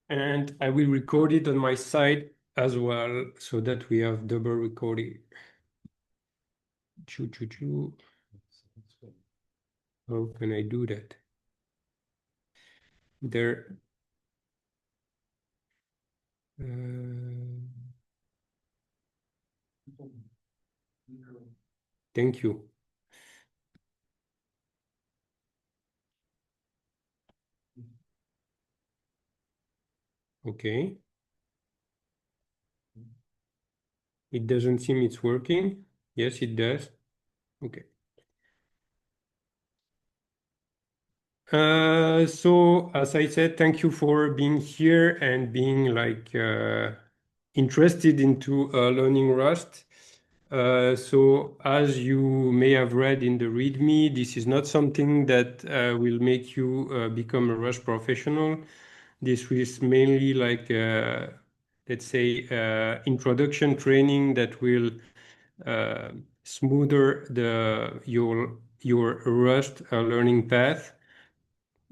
And I will record it on my side as well so that we have double recording. Choo, choo, choo. How can I do that? There. Thank you. Okay. It doesn't seem it's working. Yes, it does. Okay. So as I said, thank you for being here and being interested into learning Rust. So as you may have read in the README, this is not something that will make you become a Rust professional. This is mainly let's say, introduction training that will uh, smoother your Rust learning path.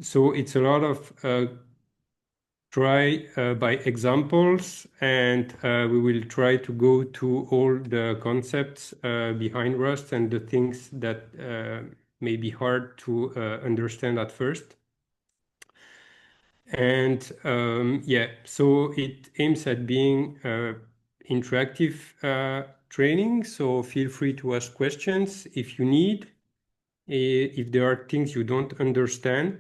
So it's a lot of try by examples, and we will try to go to all the concepts behind Rust and the things that may be hard to understand at first. And yeah, so it aims at being interactive training. So feel free to ask questions if you need, if there are things you don't understand.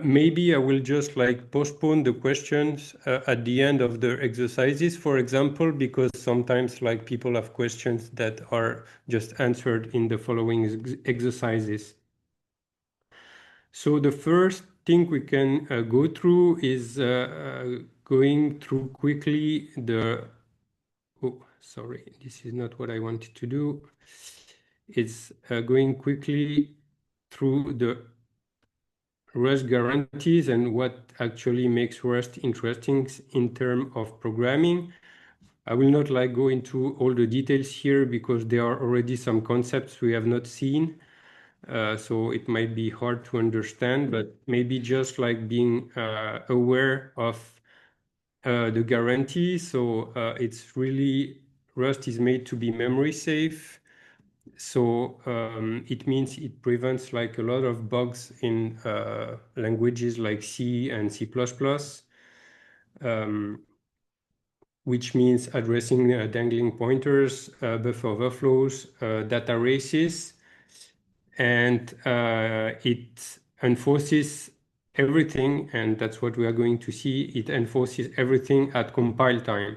Maybe I will just postpone the questions at the end of the exercises, for example, because sometimes people have questions that are just answered in the following exercises. So the first thing we can go through is going through quickly oh, sorry, this is not what I wanted to do. It's going quickly through the Rust guarantees and what actually makes Rust interesting in terms of programming. I will not go into all the details here because there are already some concepts we have not seen. So it might be hard to understand, but maybe just being aware of the guarantee. So it's really, Rust is made to be memory safe. So it means it prevents a lot of bugs in languages like C and C++, um, which means addressing dangling pointers, buffer overflows, data races, and it enforces everything, and that's what we are going to see. It enforces everything at compile time.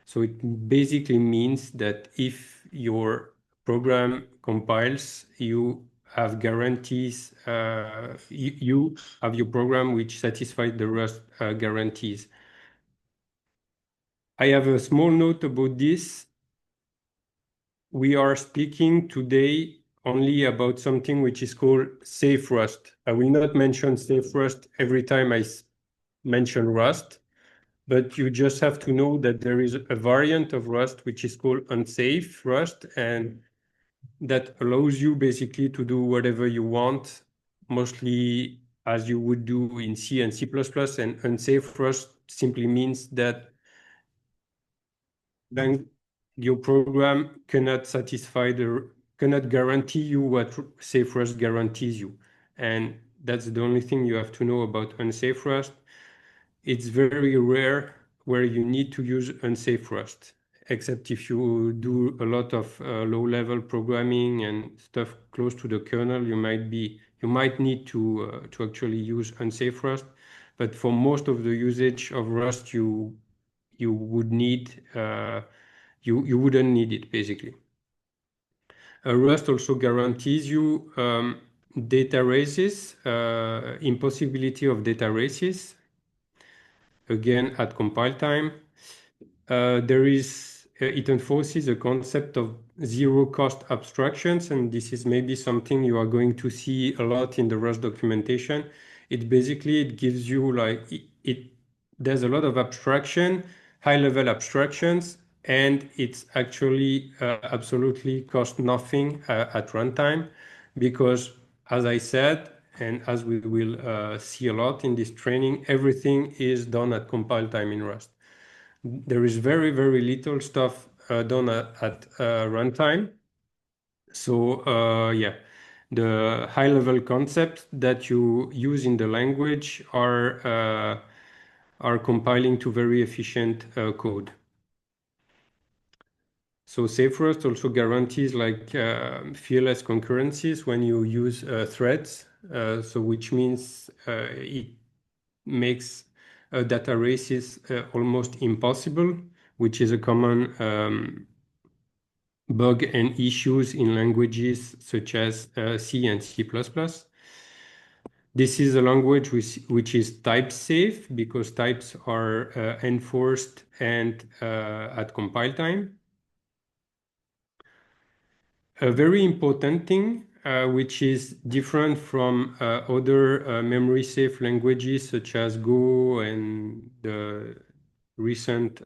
So it basically means that if your program compiles, you have guarantees, you have your program which satisfies the Rust guarantees. I have a small note about this. We are speaking today only about something which is called safe Rust. I will not mention safe Rust every time I mention Rust, but you just have to know that there is a variant of Rust which is called unsafe Rust, and that allows you basically to do whatever you want, mostly as you would do in C and C++. And unsafe Rust simply means that then your program cannot guarantee you what safe Rust guarantees you. And that's the only thing you have to know about unsafe Rust. It's very rare where you need to use unsafe Rust, except if you do a lot of low-level programming and stuff close to the kernel, you might need to actually use unsafe Rust. But for most of the usage of Rust, you would need you wouldn't need it basically. Rust also guarantees you data races, impossibility of data races, again at compile time. It enforces a concept of zero cost abstractions, and this is maybe something you are going to see a lot in the Rust documentation. It gives you there's a lot of abstraction, high level abstractions, and it's actually absolutely cost nothing at runtime because, as I said, And as we will see a lot in this training, everything is done at compile time in Rust. There is very, very little stuff done at runtime. So yeah, the high-level concepts that you use in the language are compiling to very efficient code. So Safe Rust also guarantees like fearless concurrencies when you use threads. So which means it makes data races almost impossible, which is a common bug and issues in languages such as C and C++. This is a language which is type safe because types are enforced and at compile time. A very important thing, which is different from other memory safe languages such as Go and the recent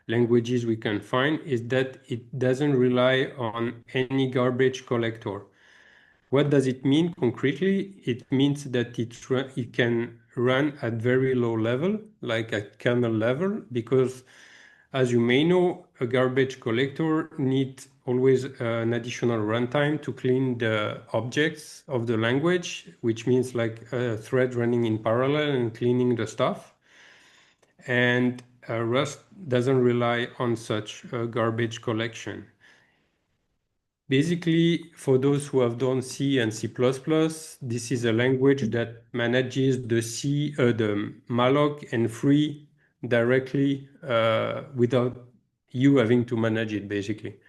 languages we can find, is that it doesn't rely on any garbage collector. What does it mean concretely? It means that it can run at very low level, like at kernel level, because as you may know, a garbage collector needs always an additional runtime to clean the objects of the language, which means like a thread running in parallel and cleaning the stuff. And Rust doesn't rely on such garbage collection. Basically, for those who have done C and C++, this is a language that manages the malloc and free directly without you having to manage it, basically.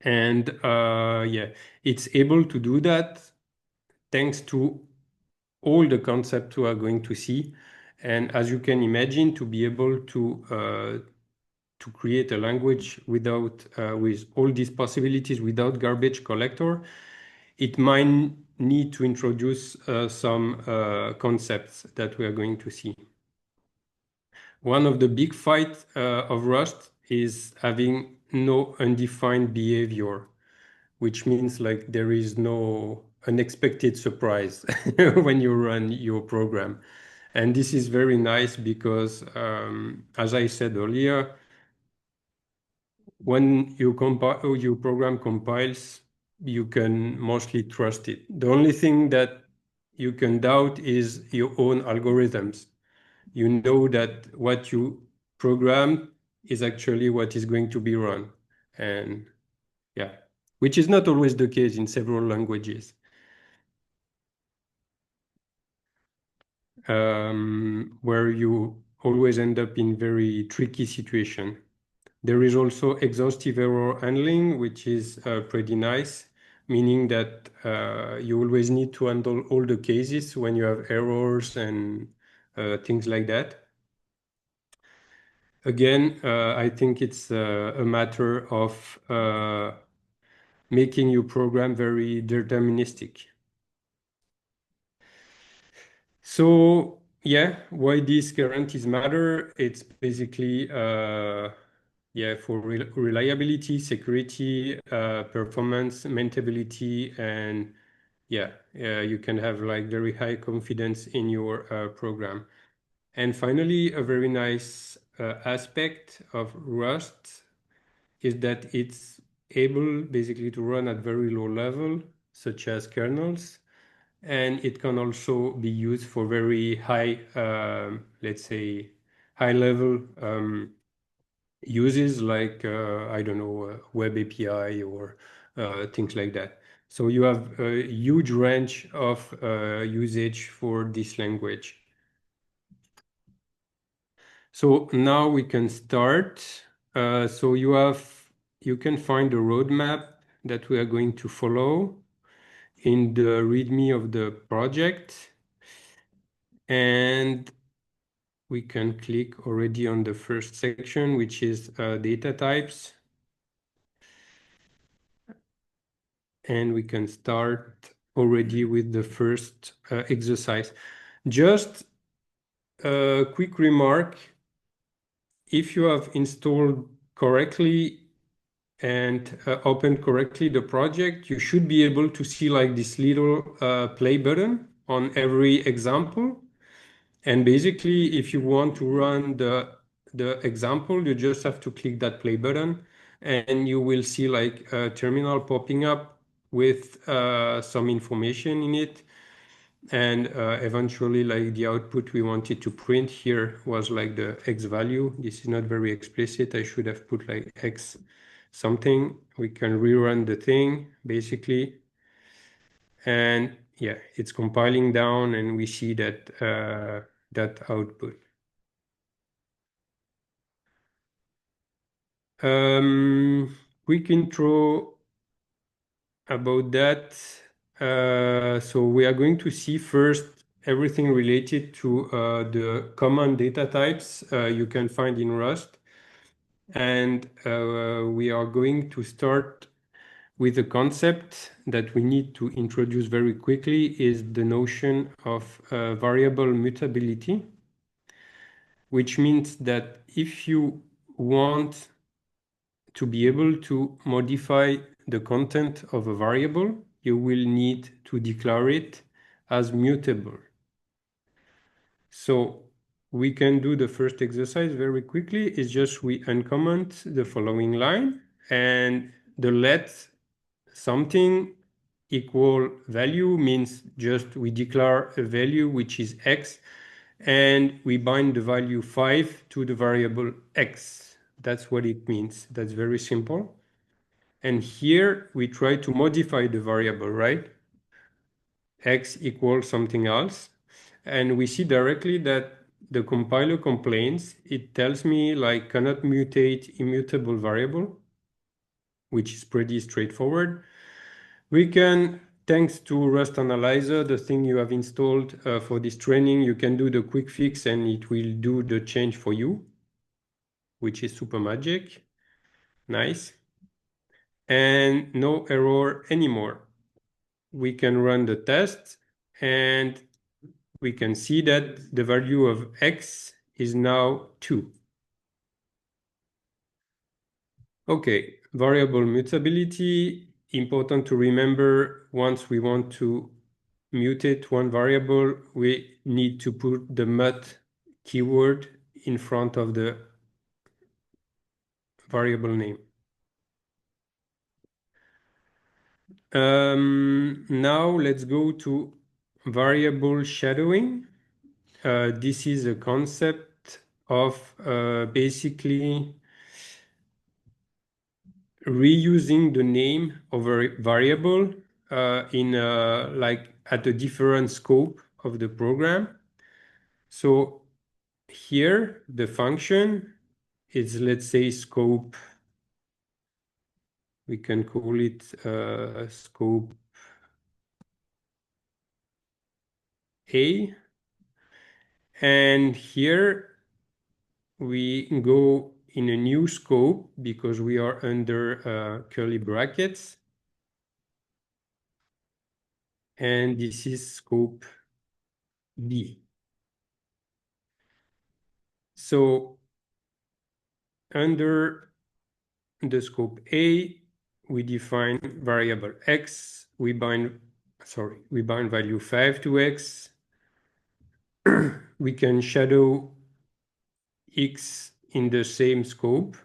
And yeah, it's able to do that thanks to all the concepts we are going to see. And as you can imagine, to be able to create a language without with all these possibilities without garbage collector, it might need to introduce some concepts that we are going to see. One of the big fights of Rust is having no undefined behavior, which means like there is no unexpected surprise when you run your program. And this is very nice because, as I said earlier, when your program compiles, you can mostly trust it. The only thing that you can doubt is your own algorithms. You know that what you programmed is actually what is going to be run. And yeah, which is not always the case in several languages. Where you always end up in very tricky situation. There is also exhaustive error handling, which is pretty nice, meaning that you always need to handle all the cases when you have errors and things like that. Again, I think it's a matter of making your program very deterministic. So yeah, why these guarantees matter? It's basically yeah, for reliability, security, performance, maintainability, and yeah, you can have like very high confidence in your program. And finally, a very nice aspect of Rust is that it's able basically to run at very low level, such as kernels, and it can also be used for very high, let's say, high level uses like, I don't know, web API or things like that. So you have a huge range of usage for this language. So now we can start. So you can find the roadmap that we are going to follow in the README of the project. And we can click already on the first section, which is data types. And we can start already with the first exercise. Just a quick remark. If you have installed correctly and open correctly the project, you should be able to see like this little play button on every example. And basically, if you want to run the example, you just have to click that play button, and you will see like a terminal popping up with some information in it. And eventually, like the output we wanted to print here was like the X value. This is not very explicit. I should have put like X something. We can rerun the thing basically. And yeah, it's compiling down and we see that that output. Quick intro about that. So we are going to see first everything related to the common data types you can find in Rust. And we are going to start with a concept that we need to introduce very quickly is the notion of variable mutability, which means that if you want to be able to modify the content of a variable, you will need to declare it as mutable. So we can do the first exercise very quickly. It's just we uncomment the following line and the let something equal value means just we declare a value which is x and we bind the value 5 to the variable x. That's what it means. That's very simple. And here we try to modify the variable, right? X equals something else. And we see directly that the compiler complains. It tells me like cannot mutate immutable variable, which is pretty straightforward. We can, thanks to Rust Analyzer, the thing you have installed for this training, you can do the quick fix and it will do the change for you, which is super magic. Nice. And no error anymore. We can run the test and we can see that the value of x is now 2. Okay, variable mutability, important to remember. Once we want to mutate one variable, we need to put the mut keyword in front of the variable name. Now let's go to variable shadowing. This is a concept of basically reusing the name of a variable in like at a different scope of the program. So here the function is, let's say, scope. We can call it scope A. And here we go in a new scope because we are under curly brackets. And this is scope B. So under the scope A, we define variable x. We bind value 5 to x. We can shadow x in the same scope.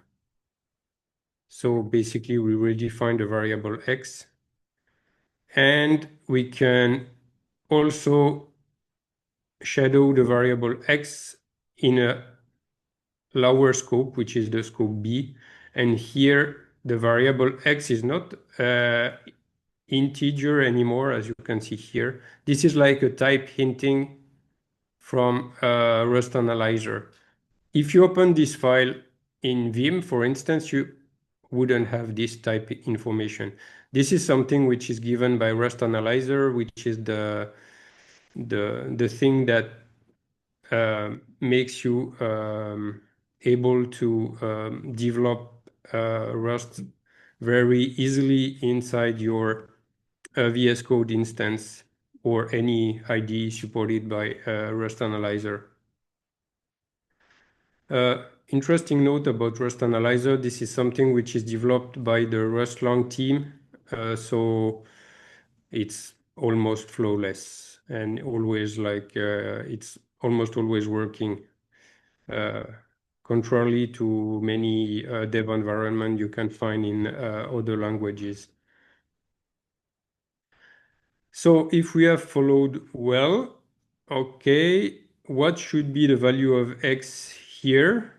So basically, we redefine the variable x. And we can also shadow the variable x in a lower scope, which is the scope B. And here, the variable x is not integer anymore, as you can see here. This is like a type hinting from Rust Analyzer. If you open this file in Vim, for instance, you wouldn't have this type information. This is something which is given by Rust Analyzer, which is the thing that makes you able to develop Rust very easily inside your VS Code instance or any IDE supported by Rust Analyzer. interesting note about Rust Analyzer, this is something which is developed by the Rust Lang team. So it's almost flawless and always it's almost always working. Contrary to many dev environment you can find in other languages. So if we have followed well, okay, what should be the value of x here?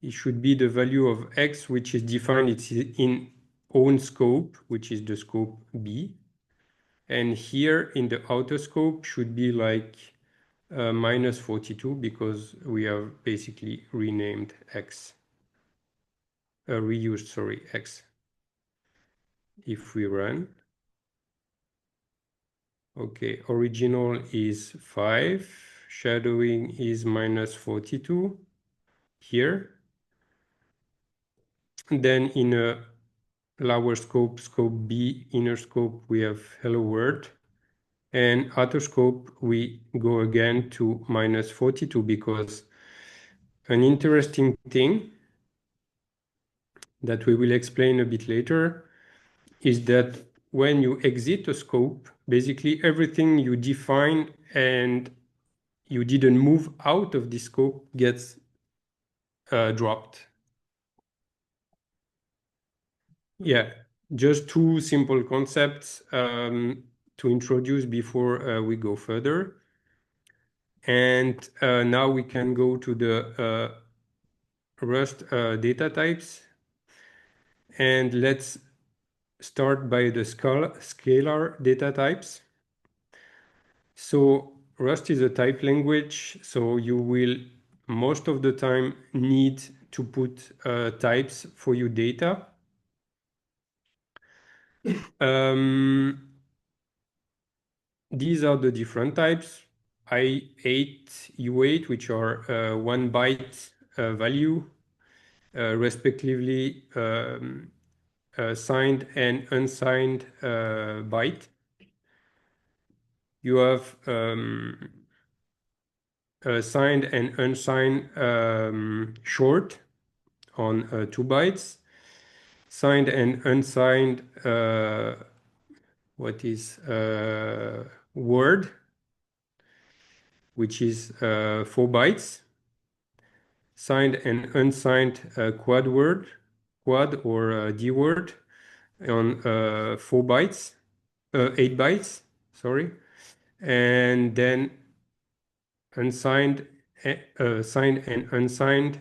It should be the value of x, which is defined it's in own scope, which is the scope B. And here in the outer scope should be like minus 42 because we have basically renamed x, reused, sorry, x. If we run, okay, original is 5, shadowing is minus 42 here. And then in a lower scope, scope B, inner scope, we have hello world. And outer scope, we go again to minus 42 because an interesting thing that we will explain a bit later is that when you exit a scope, basically everything you define and you didn't move out of the scope gets dropped. Yeah, just two simple concepts to introduce before we go further. And now we can go to the Rust data types. And let's start by the scalar data types. So Rust is a type language, so you will most of the time need to put types for your data. These are the different types. I8, U8, which are 1 byte value, respectively signed and unsigned byte. You have signed and unsigned short on 2 bytes, signed and unsigned word, which is 4 bytes, signed and unsigned quad or D word on 4 bytes, 8 bytes, sorry, and then unsigned, signed and unsigned,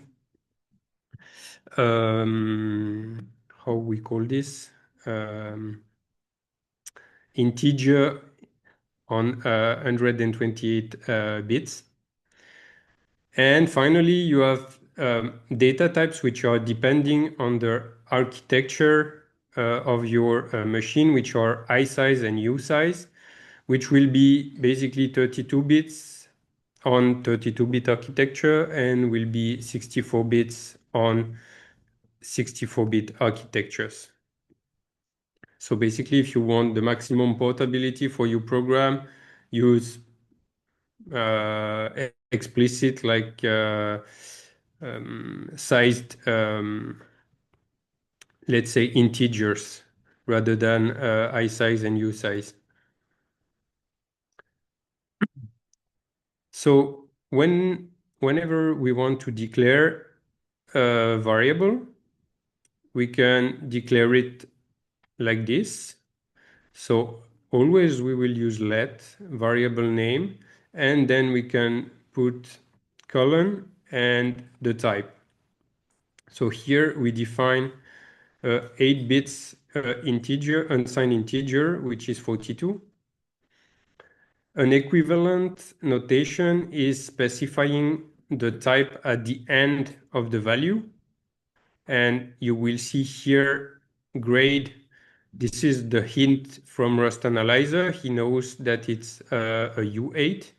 how we call this, integer on 128 bits. And finally, you have data types which are depending on the architecture of your machine, which are I size and U size, which will be basically 32 bits on 32-bit architecture and will be 64 bits on 64-bit architectures. So basically, if you want the maximum portability for your program, use explicit like sized, let's say, integers rather than I size and U size. So whenever we want to declare a variable, we can declare it like this. So always we will use let variable name, and then we can put colon and the type. So here we define 8 bits integer, unsigned integer, which is 42. An equivalent notation is specifying the type at the end of the value. And you will see here grade. This is the hint from Rust Analyzer. He knows that it's a U8.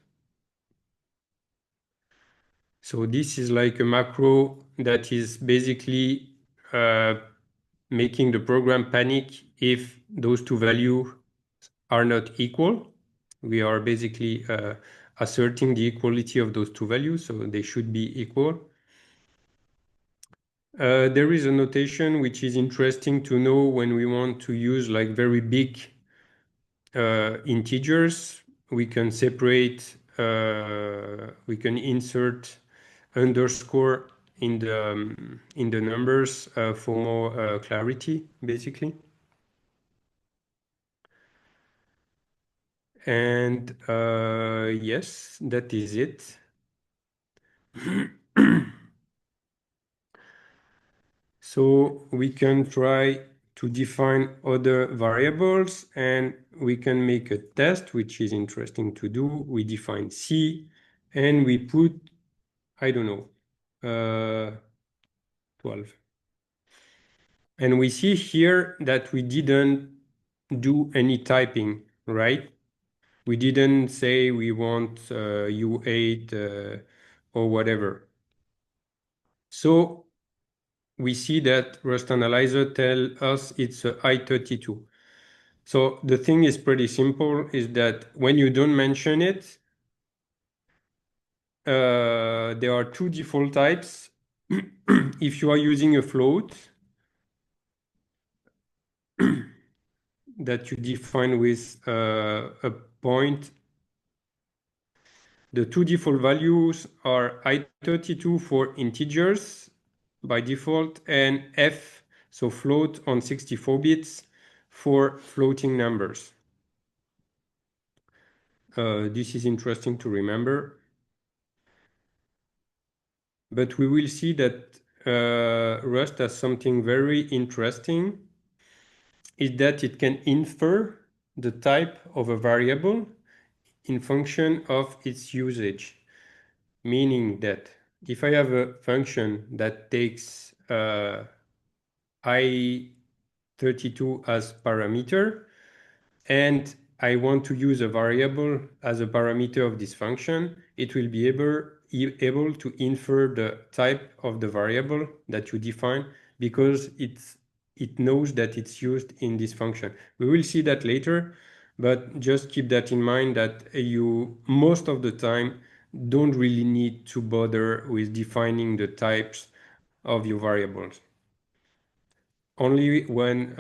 So this is like a macro that is basically making the program panic if those two values are not equal. We are basically asserting the equality of those two values, so they should be equal. There is a notation which is interesting to know when we want to use like very big integers. We can separate, we can insert underscore in the numbers for more clarity, basically. And yes, that is it. So we can try to define other variables and we can make a test, which is interesting to do. We define C and we put, I don't know, 12. And we see here that we didn't do any typing, right? We didn't say we want U8 or whatever. So we see that Rust Analyzer tell us it's a I32. So the thing is pretty simple, is that when you don't mention it, there are two default types. If you are using a float that you define with a point, the two default values are I32 for integers by default and F, so float on 64 bits for floating numbers. This is interesting to remember. But we will see that Rust has something very interesting, is that it can infer the type of a variable in function of its usage. Meaning that if I have a function that takes I32 as parameter, and I want to use a variable as a parameter of this function, it will be able to infer the type of the variable that you define because it knows that it's used in this function. We will see that later, but just keep that in mind that you most of the time don't really need to bother with defining the types of your variables. Only when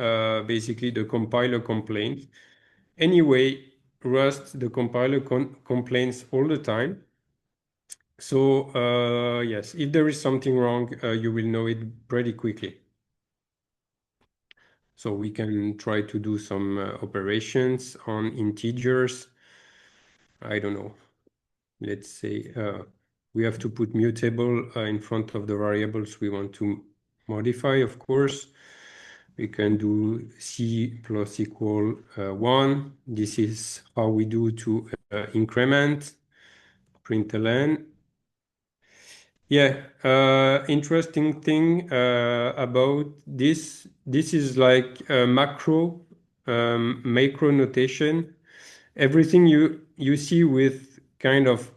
basically the compiler complains. Anyway, Rust, the compiler complains all the time. So yes, if there is something wrong, you will know it pretty quickly. So we can try to do some operations on integers. I don't know. Let's say we have to put mutable in front of the variables we want to modify, of course. We can do C plus equal 1. This is how we do to increment println. Yeah, interesting thing about this is like a macro notation. Everything you see with kind of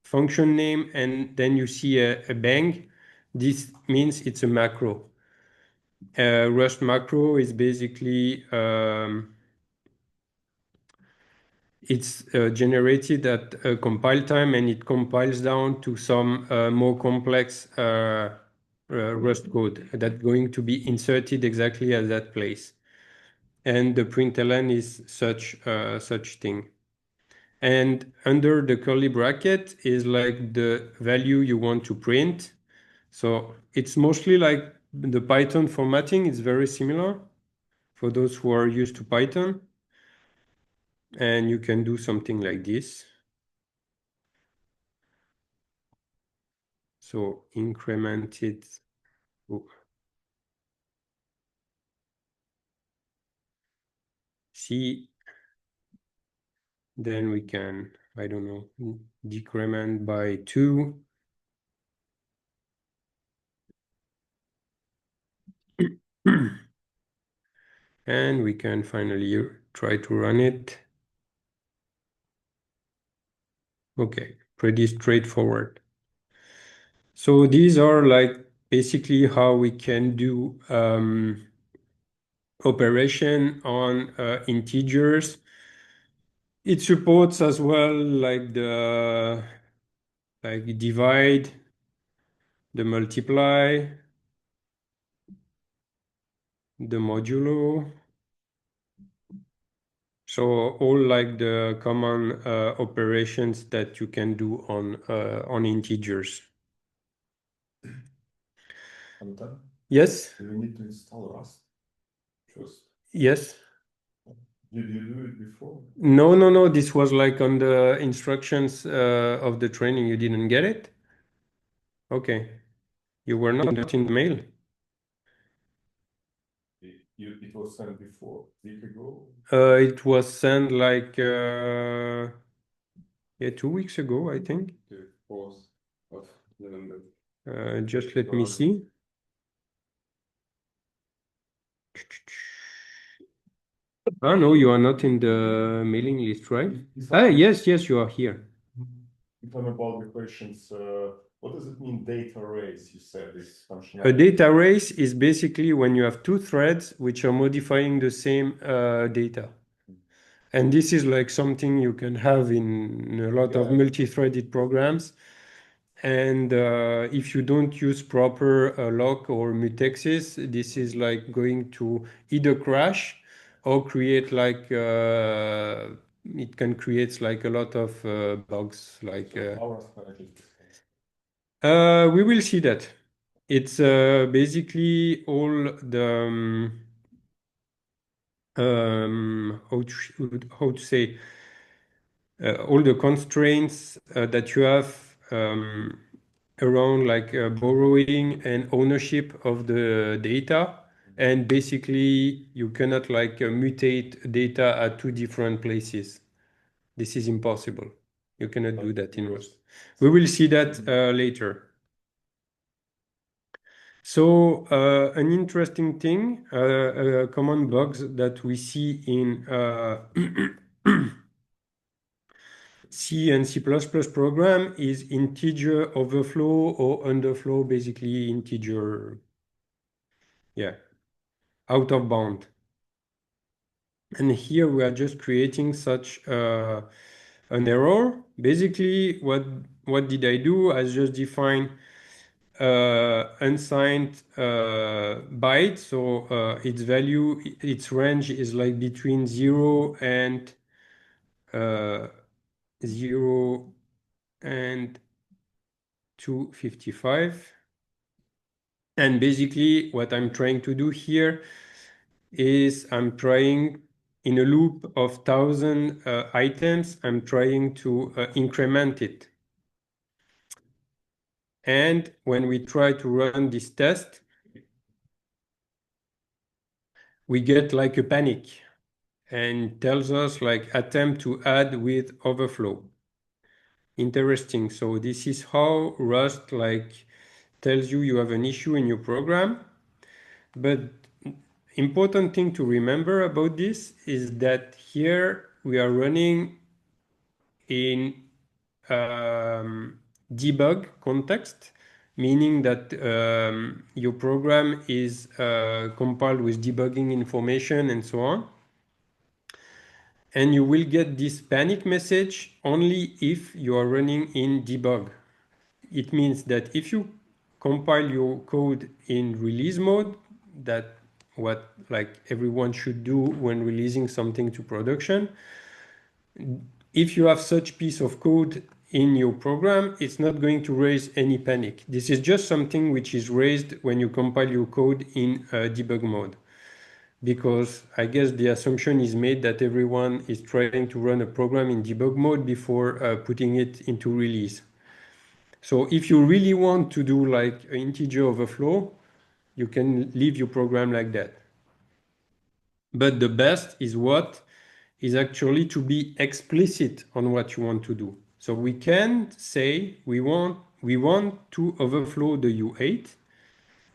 function name and then you see a bang, this means it's a macro. Rust macro is basically it's generated at compile time and it compiles down to some more complex Rust code that's going to be inserted exactly at that place. And the println is such thing. And under the curly bracket is like the value you want to print. So it's mostly like the Python formatting. It's very similar for those who are used to Python. And you can do something like this. So increment it. Oh, C. Then we can, I don't know, decrement by 2. And we can finally try to run it. Okay, pretty straightforward. So these are like basically how we can do operation on integers. It supports as well like the divide, the multiply, the modulo. So all like the common operations that you can do on integers. Anton, Yes, do we need to install Rust first? yes. Did you do it before? No. This was like on the instructions of the training. You didn't get it? Okay. You were not in the mail. It was sent before, a week ago. It was sent like yeah, 2 weeks ago, I think. The 4th of November. Just let me see. Ah, no, you are not in the mailing list, right? Yes, you are here. You talk about the questions. What does it mean, data race? You said this A functionality. data race is basically when you have two threads which are modifying the same data. And this is like something you can have in a lot of multi-threaded programs. And if you don't use proper lock or mutexes, this is like going to either crash or create like it can create like a lot of bugs. Like we will see that. It's basically all the how to say all the constraints that you have around like borrowing and ownership of the data. And basically you cannot like mutate data at two different places. This is impossible. You cannot do that in Rust. We will see that later. So an interesting thing, common bugs that we see in C and C++ program is integer overflow or underflow, basically integer, yeah, out of bound. And here we are just creating such an error. Basically, what did I do? I just define unsigned byte. So its value, its range is like between 0 and 0 and 255. And basically what I'm trying to do here is I'm trying in a loop of 1,000 items, I'm trying to increment it. And when we try to run this test, we get like a panic and tells us like attempt to add with overflow. Interesting. So this is how Rust like tells you have an issue in your program. But important thing to remember about this is that here we are running in debug context, meaning that your program is compiled with debugging information and so on. And you will get this panic message only if you are running in debug. It means that if you compile your code in release mode, that what like everyone should do when releasing something to production. If you have such piece of code in your program, it's not going to raise any panic. This is just something which is raised when you compile your code in debug mode. Because I guess the assumption is made that everyone is trying to run a program in debug mode before putting it into release. So if you really want to do like an integer overflow, you can leave your program like that. But the best is what is actually to be explicit on what you want to do. So we can say we want to overflow the U8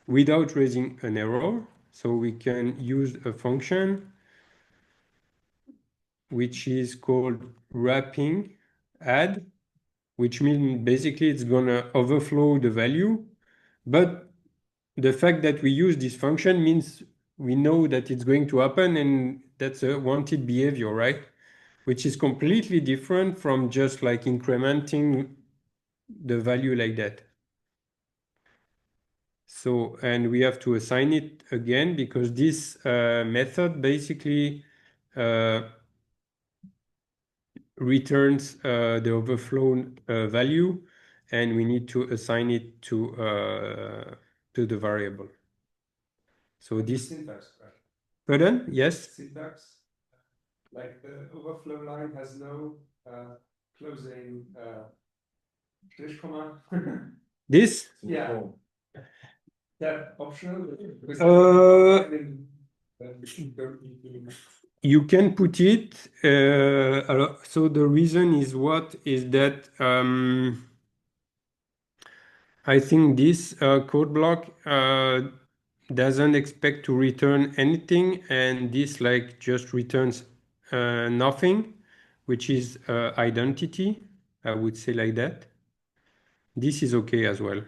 without raising an error. So we can use a function which is called wrapping add, which means basically it's gonna overflow the value. But the fact that we use this function means we know that it's going to happen and that's a wanted behavior, right? Which is completely different from just like incrementing the value like that. So, and we have to assign it again because this method basically returns the overflown value, and we need to assign it to the variable. So this syntax, right? pardon? Yes. Syntax, like the overflow line has no closing dash comma. This? Yeah. That optional. You can put it. So the reason is what is that I think this code block doesn't expect to return anything, and this like just returns nothing, which is identity. I would say like that. This is okay as well.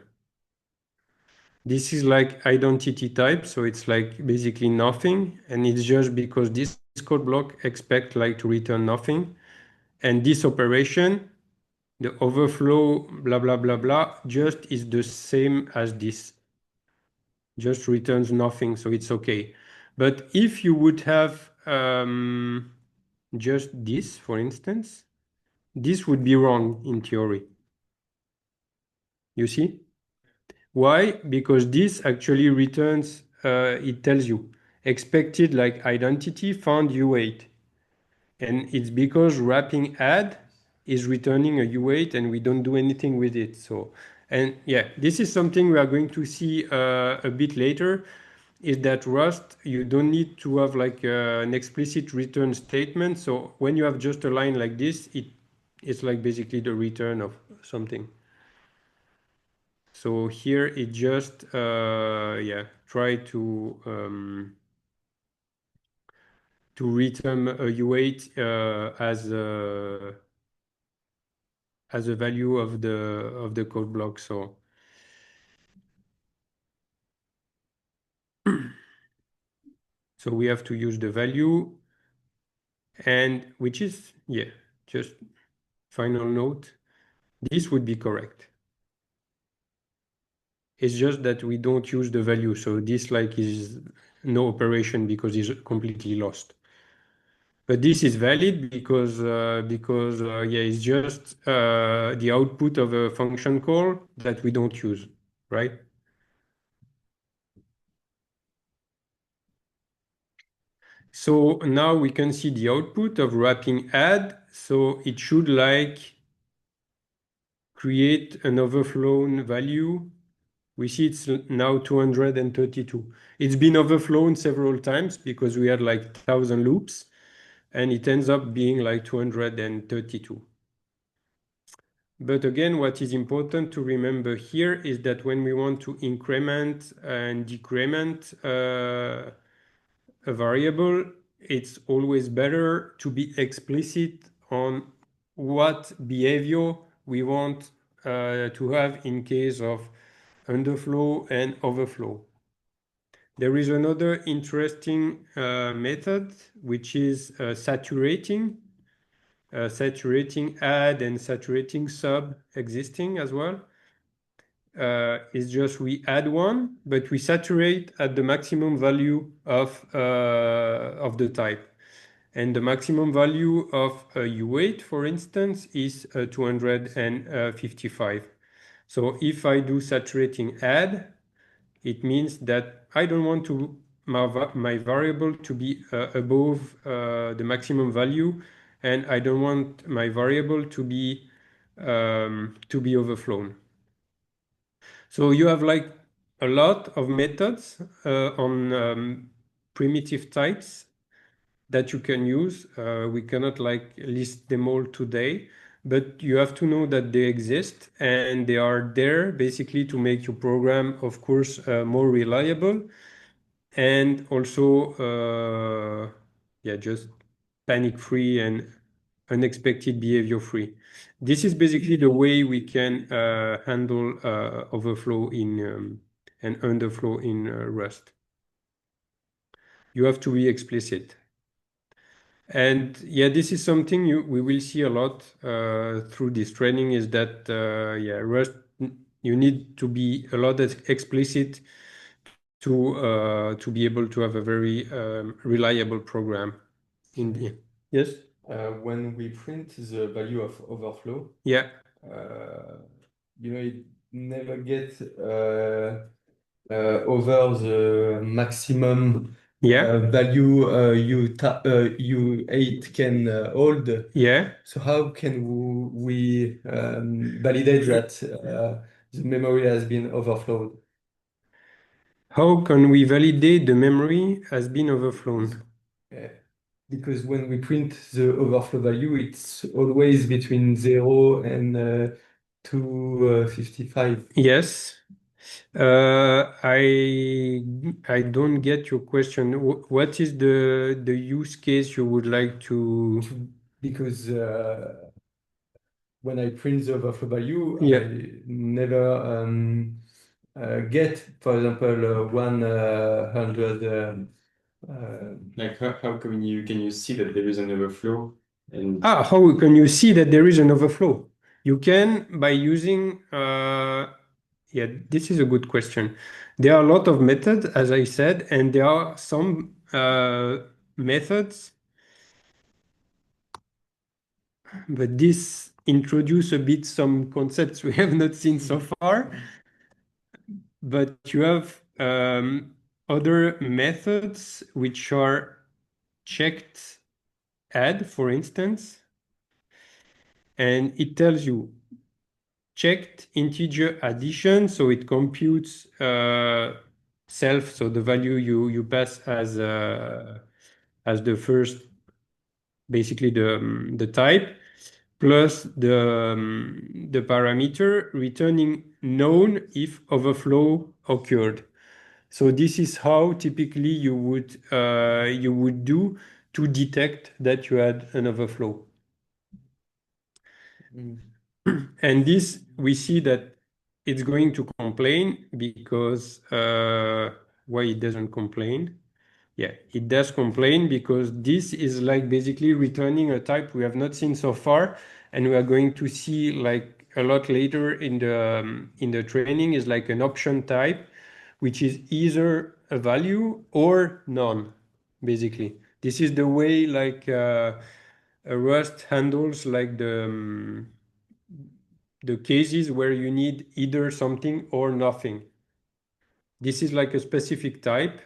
This is like identity type, so it's like basically nothing, and it's just because this code block expect like to return nothing, and this operation, the overflow blah blah blah blah, just is the same as this, just returns nothing, so it's okay. But if you would have just this, for instance, this would be wrong in theory. You see? Why? Because this actually returns, it tells you expected like identity found U8. And it's because wrapping add is returning a U8 and we don't do anything with it. So, and yeah, this is something we are going to see a bit later, is that Rust, you don't need to have like an explicit return statement. So when you have just a line like this, it's like basically the return of something. So here it just, yeah, try to return a U8 as a value of the code block. So so we have to use the value, and which is, yeah, just final note, this would be correct. It's just that we don't use the value, so this like is no operation because it's completely lost. But this is valid because yeah, it's just the output of a function call that we don't use, right? So now we can see the output of wrapping add. So it should like create an overflown value. We see it's now 232. It's been overflown several times because we had like 1,000 loops, and it ends up being like 232. But again, what is important to remember here is that when we want to increment and decrement a variable, it's always better to be explicit on what behavior we want to have in case of underflow and overflow. There is another interesting method, which is saturating add and saturating sub existing as well. It's just we add one, but we saturate at the maximum value of the type. And the maximum value of U8, for instance, is 255. So if I do saturating add, it means that I don't want to my variable to be above the maximum value, and I don't want my variable to be overflown. So you have like a lot of methods on primitive types that you can use. We cannot like list them all today, but you have to know that they exist and they are there basically to make your program, of course, more reliable, and also, yeah, just panic free and unexpected behavior free. This is basically the way we can handle overflow in and underflow in Rust. You have to be explicit. And yeah, this is something we will see a lot through this training, is that yeah, Rust You need to be a lot explicit to be able to have a very reliable program. Yes? When we print the value of overflow, Yeah. it never gets over the maximum value U8 can hold. Yeah. So how can we validate that the memory has been overflowed? How can we validate the memory has been overflown? Because when we print the overflow value, it's always between 0 and 255. Yes. I don't get your question. What is the use case you would like to? Because when I print the overflow value, Yeah. I never get, for example, 100. Like how can you see that there is an overflow? And How can you see that there is an overflow? You can by using yeah, this is a good question. There are a lot of methods, as I said, and there are some methods, but this introduce a bit some concepts we have not seen so far. But you have other methods which are checked add, for instance, and it tells you checked integer addition, so it computes self, so the value you pass as the first, basically the type, plus the parameter returning known if overflow occurred. So this is how typically you would do to detect that you had an overflow. And this, we see that it's going to complain because why it doesn't complain? Yeah, it does complain because this is like basically returning a type we have not seen so far, and we are going to see like a lot later in the training is like an option type, which is either a value or none, basically. This is the way like Rust handles like the cases where you need either something or nothing. This is like a specific type.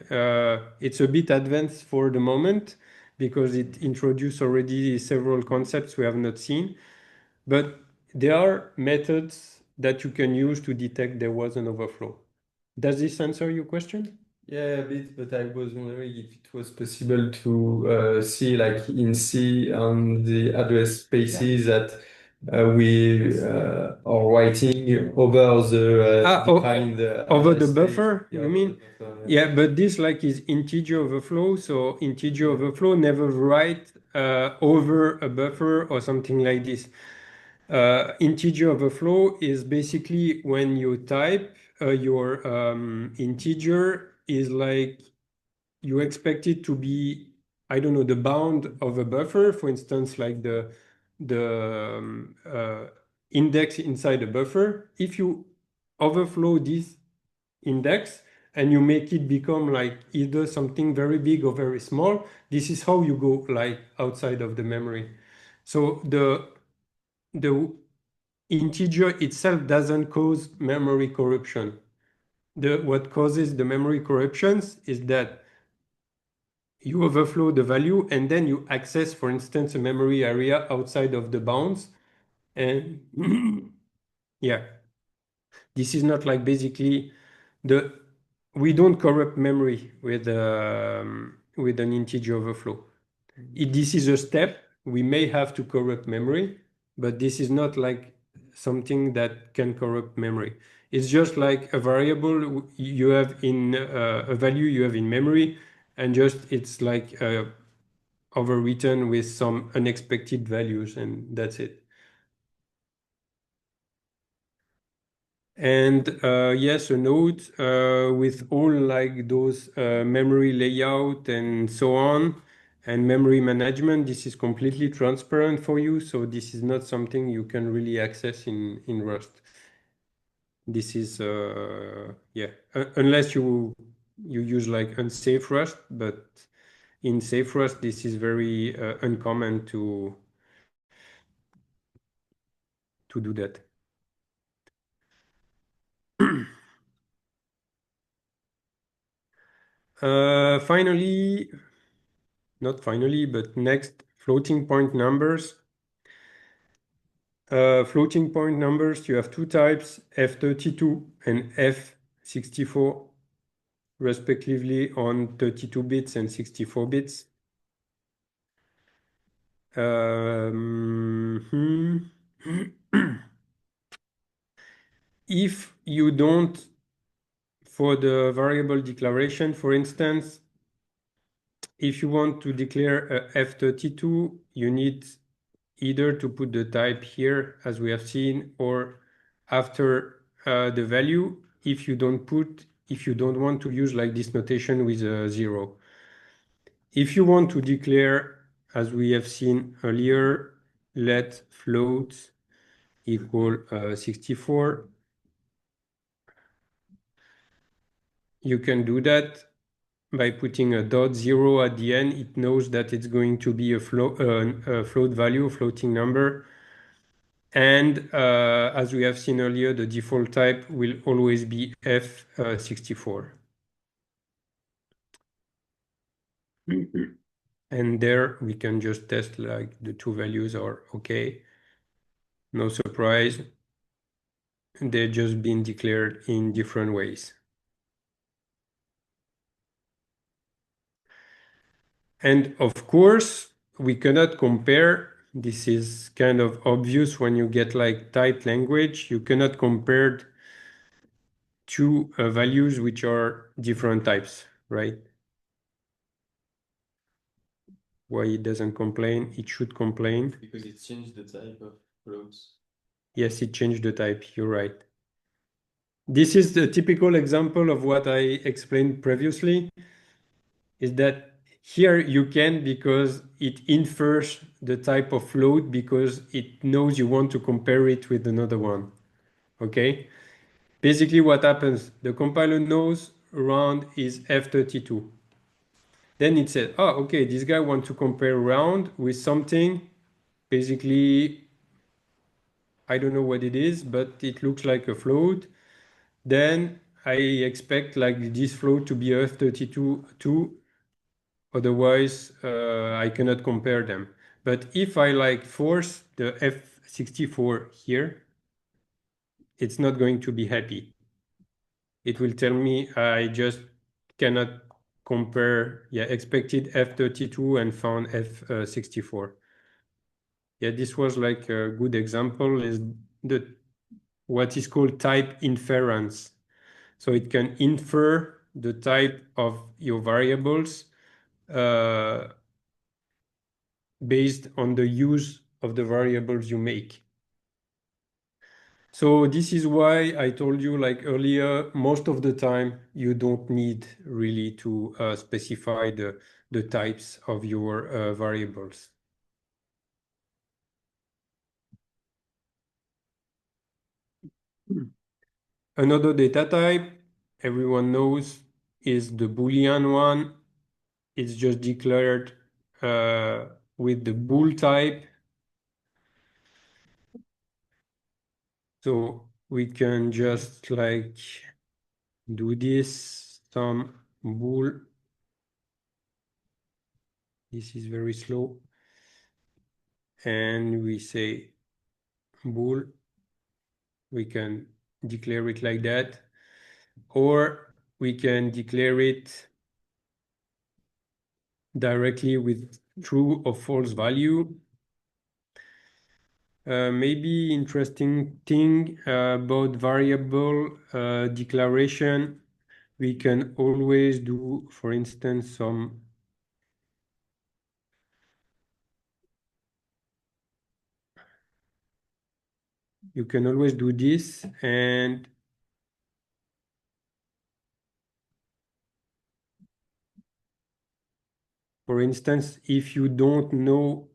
It's a bit advanced for the moment because it introduced already several concepts we have not seen. But there are methods that you can use to detect there was an overflow. Does this answer your question? Yeah, a bit, but I was wondering if it was possible to see, like in C, on the address spaces that we are writing over the defined over the address buffer, space. you mean? Yeah, but this like is integer overflow. So integer overflow never write over a buffer or something like this. Integer overflow is basically when you type your integer is like you expect it to be, I don't know, the bound of a buffer, for instance, like the index inside a buffer. If you overflow this index and you make it become like either something very big or very small, this is how you go like outside of the memory. So the integer itself doesn't cause memory corruption. What causes the memory corruptions is that you overflow the value and then you access, for instance, a memory area outside of the bounds. And yeah, this is not like basically we don't corrupt memory with an integer overflow. This is a step. We may have to corrupt memory, but this is not like something that can corrupt memory. It's just like a variable you have in a value you have in memory, and just it's like overwritten with some unexpected values, and that's it. And yes, a node with all like those memory layout and so on, and memory management. This is completely transparent for you, so this is not something you can really access in Rust. This is yeah, unless you use like unsafe Rust, but in safe Rust, this is very uncommon to do that. Finally, not finally, but next, floating point numbers. Floating point numbers, you have two types, F32 and F64, respectively on 32 bits and 64 bits. If you don't, for the variable declaration, for instance, if you want to declare a F32, you need either to put the type here, as we have seen, or after the value, if you don't want to use like this notation with a 0. If you want to declare, as we have seen earlier, let float equal 64, you can do that by putting a .0 at the end. It knows that it's going to be a float value, a floating number. And as we have seen earlier, the default type will always be F64. And there we can just test like the two values are okay. No surprise. They've just been declared in different ways. And of course, we cannot compare. This is kind of obvious when you get like typed language. You cannot compare two values which are different types, right? Why it doesn't complain? It should complain. Because it changed the type of floats. Yes, it changed the type. You're right. This is the typical example of what I explained previously, is that here you can, because it infers the type of float because it knows you want to compare it with another one. Okay? Basically what happens, the compiler knows round is F32. Then it says, oh, okay, this guy wants to compare round with something. Basically, I don't know what it is, but it looks like a float. Then I expect like this float to be F32 too. Otherwise, I cannot compare them. But if I like force the F64 here, it's not going to be happy. It will tell me I just cannot compare, yeah, expected F32 and found F64. Yeah, this was like a good example, is the what is called type inference. So it can infer the type of your variables based on the use of the variables you make. So this is why I told you like earlier, most of the time you don't need really to specify the types of your variables. Another data type everyone knows is the Boolean one. It's just declared with the bool type. So we can just like do this, some bool. This is very slow. And we say bool. We can declare it like that. Or we can declare it directly with true or false value. Maybe interesting thing about variable declaration, we can always do, for instance, you can always do this, and for instance, if you don't know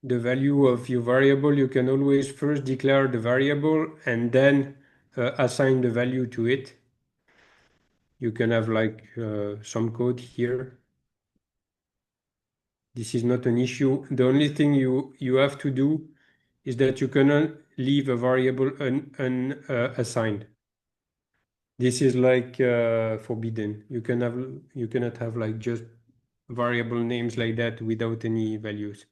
the value of your variable, you can always first declare the variable and then assign the value to it. You can have like some code here. This is not an issue. The only thing you have to do is that you cannot leave a variable unassigned. This is like forbidden. You cannot have like just variable names like that without any values.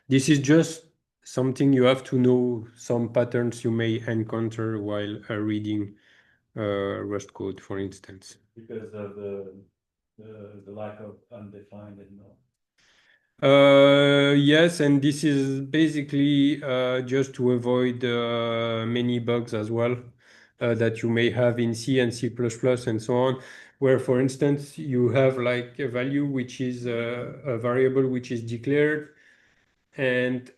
This is just something you have to know, some patterns you may encounter while reading Rust code, for instance. Because of the lack of undefined and no. Yes, and this is basically just to avoid many bugs as well that you may have in C and C++ and so on, where, for instance, you have like a value which is a variable which is declared, and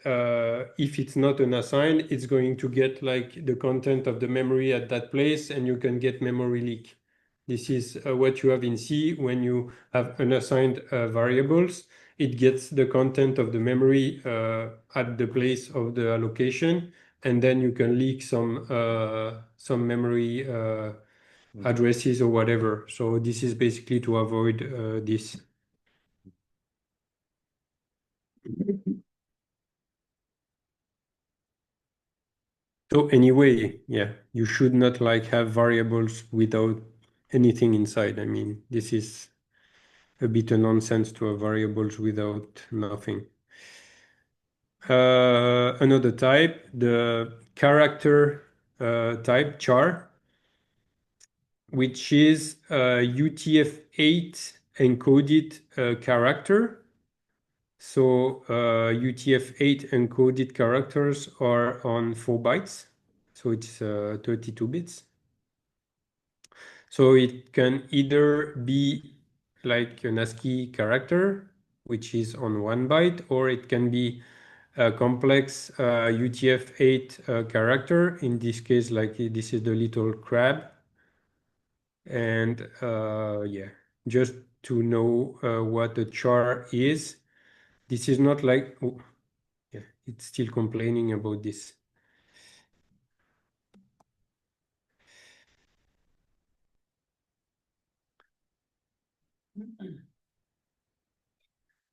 if it's not unassigned, it's going to get like the content of the memory at that place, and you can get memory leak. This is what you have in C when you have unassigned variables. It gets the content of the memory at the place of the allocation, and then you can leak some memory addresses or whatever. So this is basically to avoid this. So anyway, yeah, you should not like have variables without anything inside. I mean, this is a bit of nonsense to have variables without nothing. Another type, the character type char, which is UTF-8 encoded character. So UTF-8 encoded characters are on 4 bytes. So it's 32 bits. So it can either be like an ASCII character, which is on 1 byte, or it can be a complex UTF-8 character. In this case, like this is the little crab. And yeah, just to know what the char is. This is not like, oh, yeah, it's still complaining about this.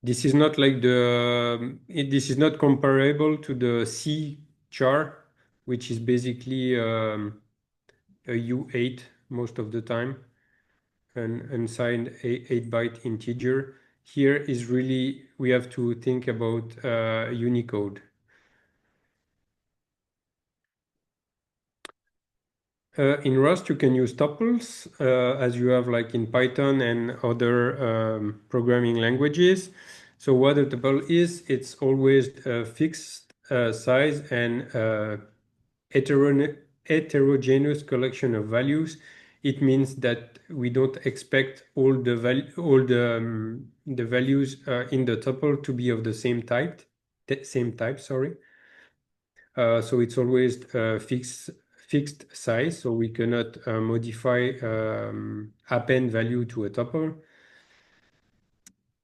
This is not like this is not comparable to the C char, which is basically a U8 most of the time, an unsigned 8-byte integer. Here is really, we have to think about Unicode. In Rust, you can use tuples as you have like in Python and other programming languages. So what a tuple is, it's always a fixed size and heterogeneous collection of values. It means that we don't expect all the values in the tuple to be of the same type. Sorry. So it's always fixed size, so we cannot modify append value to a tuple.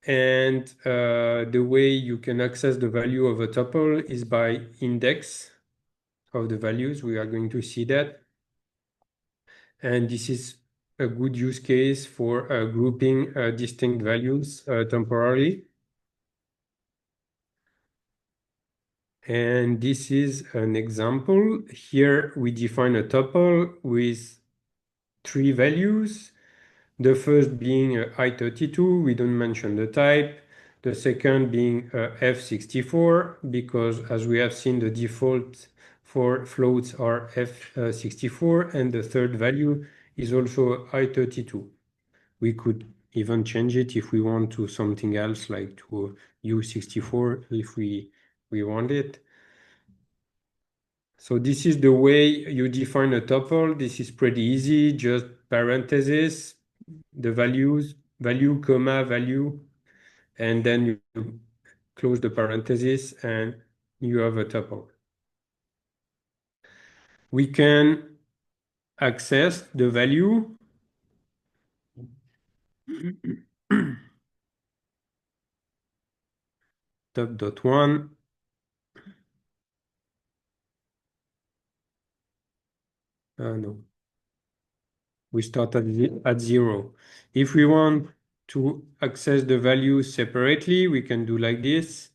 And the way you can access the value of a tuple is by index of the values. We are going to see that. And this is a good use case for grouping distinct values temporarily. And this is an example. Here we define a tuple with 3 values. The first being I32, we don't mention the type. The second being F64, because as we have seen, the default for floats are F64, and the third value is also I32. We could even change it if we want to something else, like to U64 if we want it. So this is the way you define a tuple. This is pretty easy, just parentheses, the value, comma, value, and then you close the parenthesis and you have a tuple. We can access the value stop.1. No. We start at 0. If we want to access the values separately, we can do like this.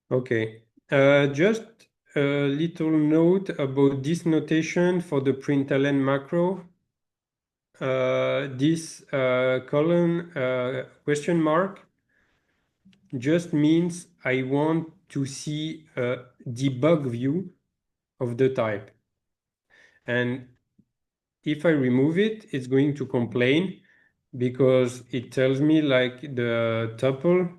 Okay, just a little note about this notation for the println macro. This colon question mark just means I want to see a debug view of the type. And if I remove it, it's going to complain because it tells me like the tuple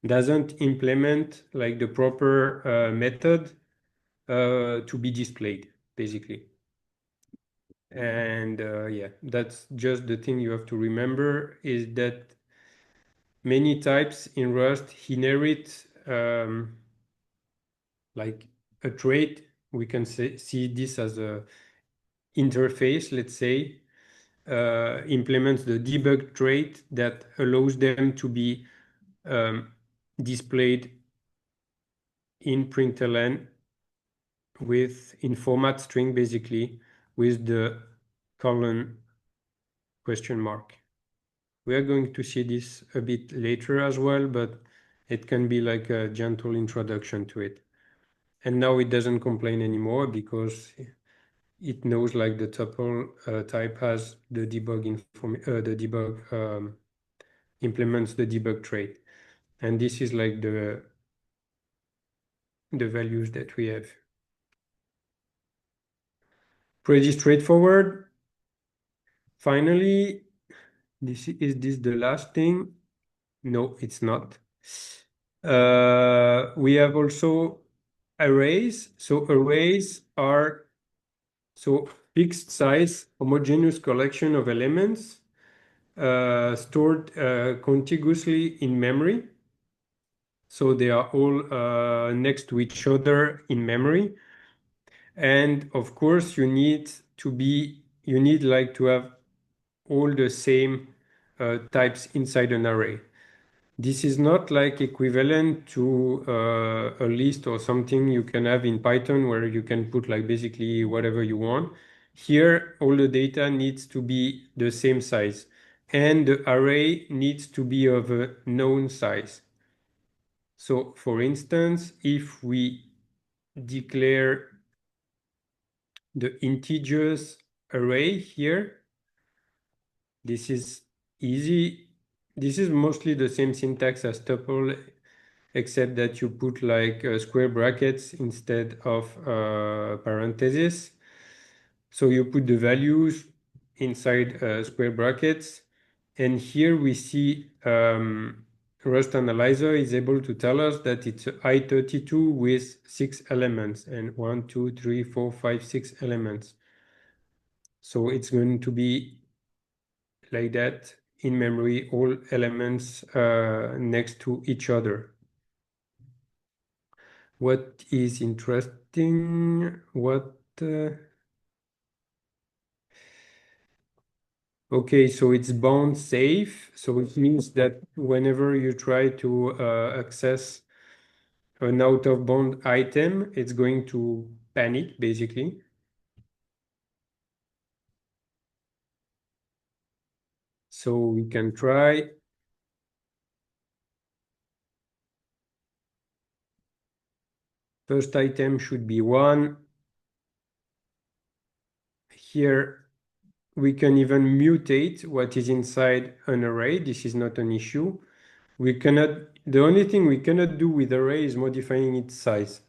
doesn't implement like the proper method to be displayed, basically. And yeah, that's just the thing you have to remember is that many types in Rust inherit like a trait. We can see this as a interface, let's say, implements the debug trait that allows them to be displayed in println in format string, basically, with the colon question mark. We are going to see this a bit later as well, but it can be like a gentle introduction to it. And now it doesn't complain anymore because it knows like the tuple type has the debug implements the debug trait. And this is like the values that we have. Pretty straightforward. Finally, is this the last thing? No, it's not. We have also arrays. So arrays are fixed size homogeneous collection of elements stored contiguously in memory. So they are all next to each other in memory. And of course, you need like to have all the same types inside an array. This is not like equivalent to a list or something you can have in Python where you can put like basically whatever you want. Here, all the data needs to be the same size and the array needs to be of a known size. So for instance, if we declare the integers array here, this is easy. This is mostly the same syntax as tuple, except that you put like square brackets instead of parentheses. So you put the values inside square brackets. And here we see Rust Analyzer is able to tell us that it's i32 with 6 elements and 1, 2, 3, 4, 5, 6 elements. So it's going to be like that in memory, all elements next to each other. What is interesting? Okay, so it's bound safe. So it means that whenever you try to access an out of bound item, it's going to panic, basically. So we can try. First item should be 1. Here we can even mutate what is inside an array. This is not an issue. The only thing we cannot do with array is modifying its size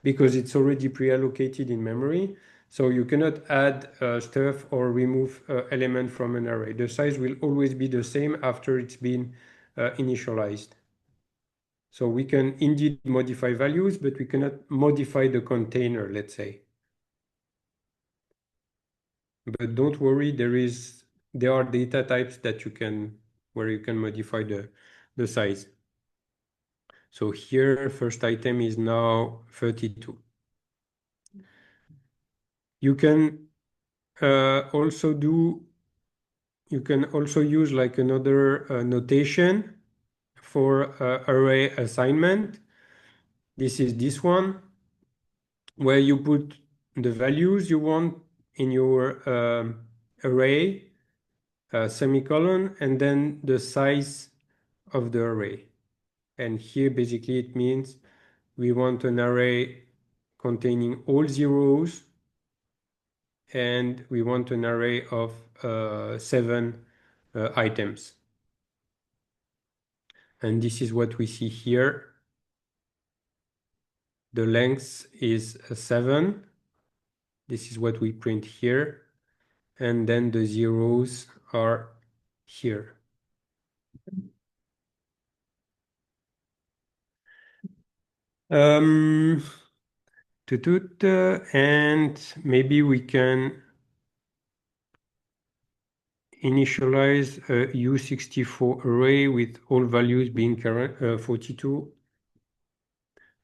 because it's already pre-allocated in memory. So you cannot add stuff or remove element from an array. The size will always be the same after it's been initialized. So we can indeed modify values, but we cannot modify the container, let's say. But don't worry, there are data types that you can where you can modify the size. So here, first item is now 32. You can also use like another notation for array assignment. This is this one, where you put the values you want in your array, semicolon, and then the size of the array. And here basically it means we want an array containing all zeros, and we want an array of 7 items. And this is what we see here. The length is 7. This is what we print here. And then the zeros are here. And maybe we can initialize a U64 array with all values being 42.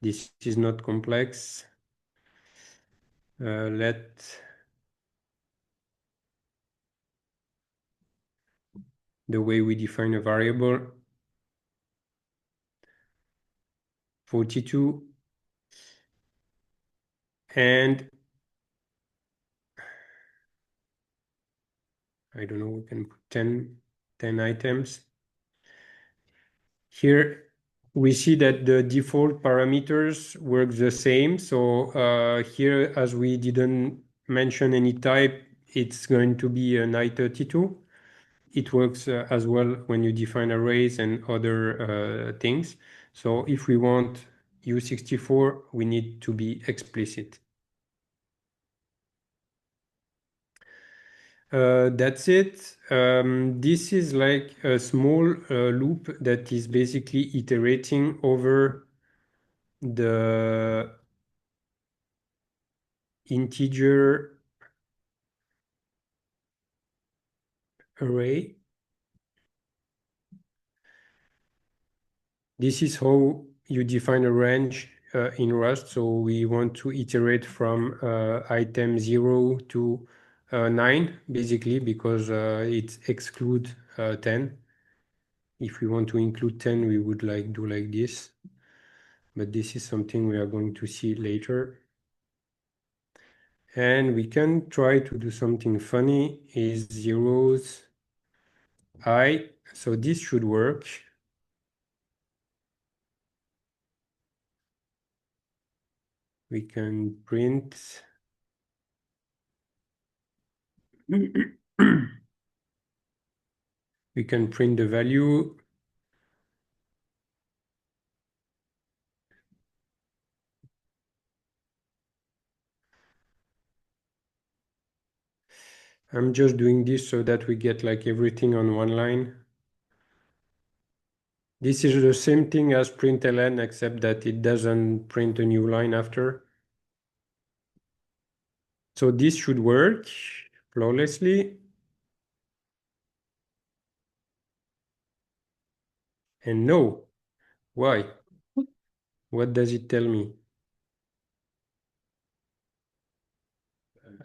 This is not complex. Let the way we define a variable 42, and I don't know, we can put 10 items. Here we see that the default parameters work the same. So here, as we didn't mention any type, it's going to be an I32. It works as well when you define arrays and other things. So if we want U64, we need to be explicit. That's it. This is like a small loop that is basically iterating over the integer array. This is how you define a range in Rust. So we want to iterate from item 0 to 9, basically, because it excludes 10. If we want to include 10, we would do like this. But this is something we are going to see later. And we can try to do something funny, is zeros I. So this should work. We can print we can print the value. I'm just doing this so that we get like everything on one line. This is the same thing as println, except that it doesn't print a new line after. So this should work flawlessly. And no, why? What does it tell me?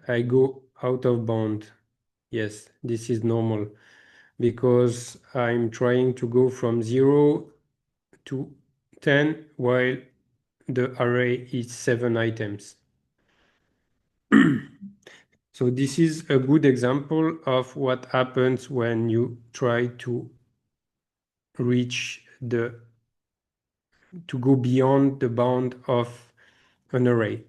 I go out of bound. Yes, this is normal because I'm trying to go from 0 to 10 while the array is 7 items. So this is a good example of what happens when you try to go beyond the bound of an array.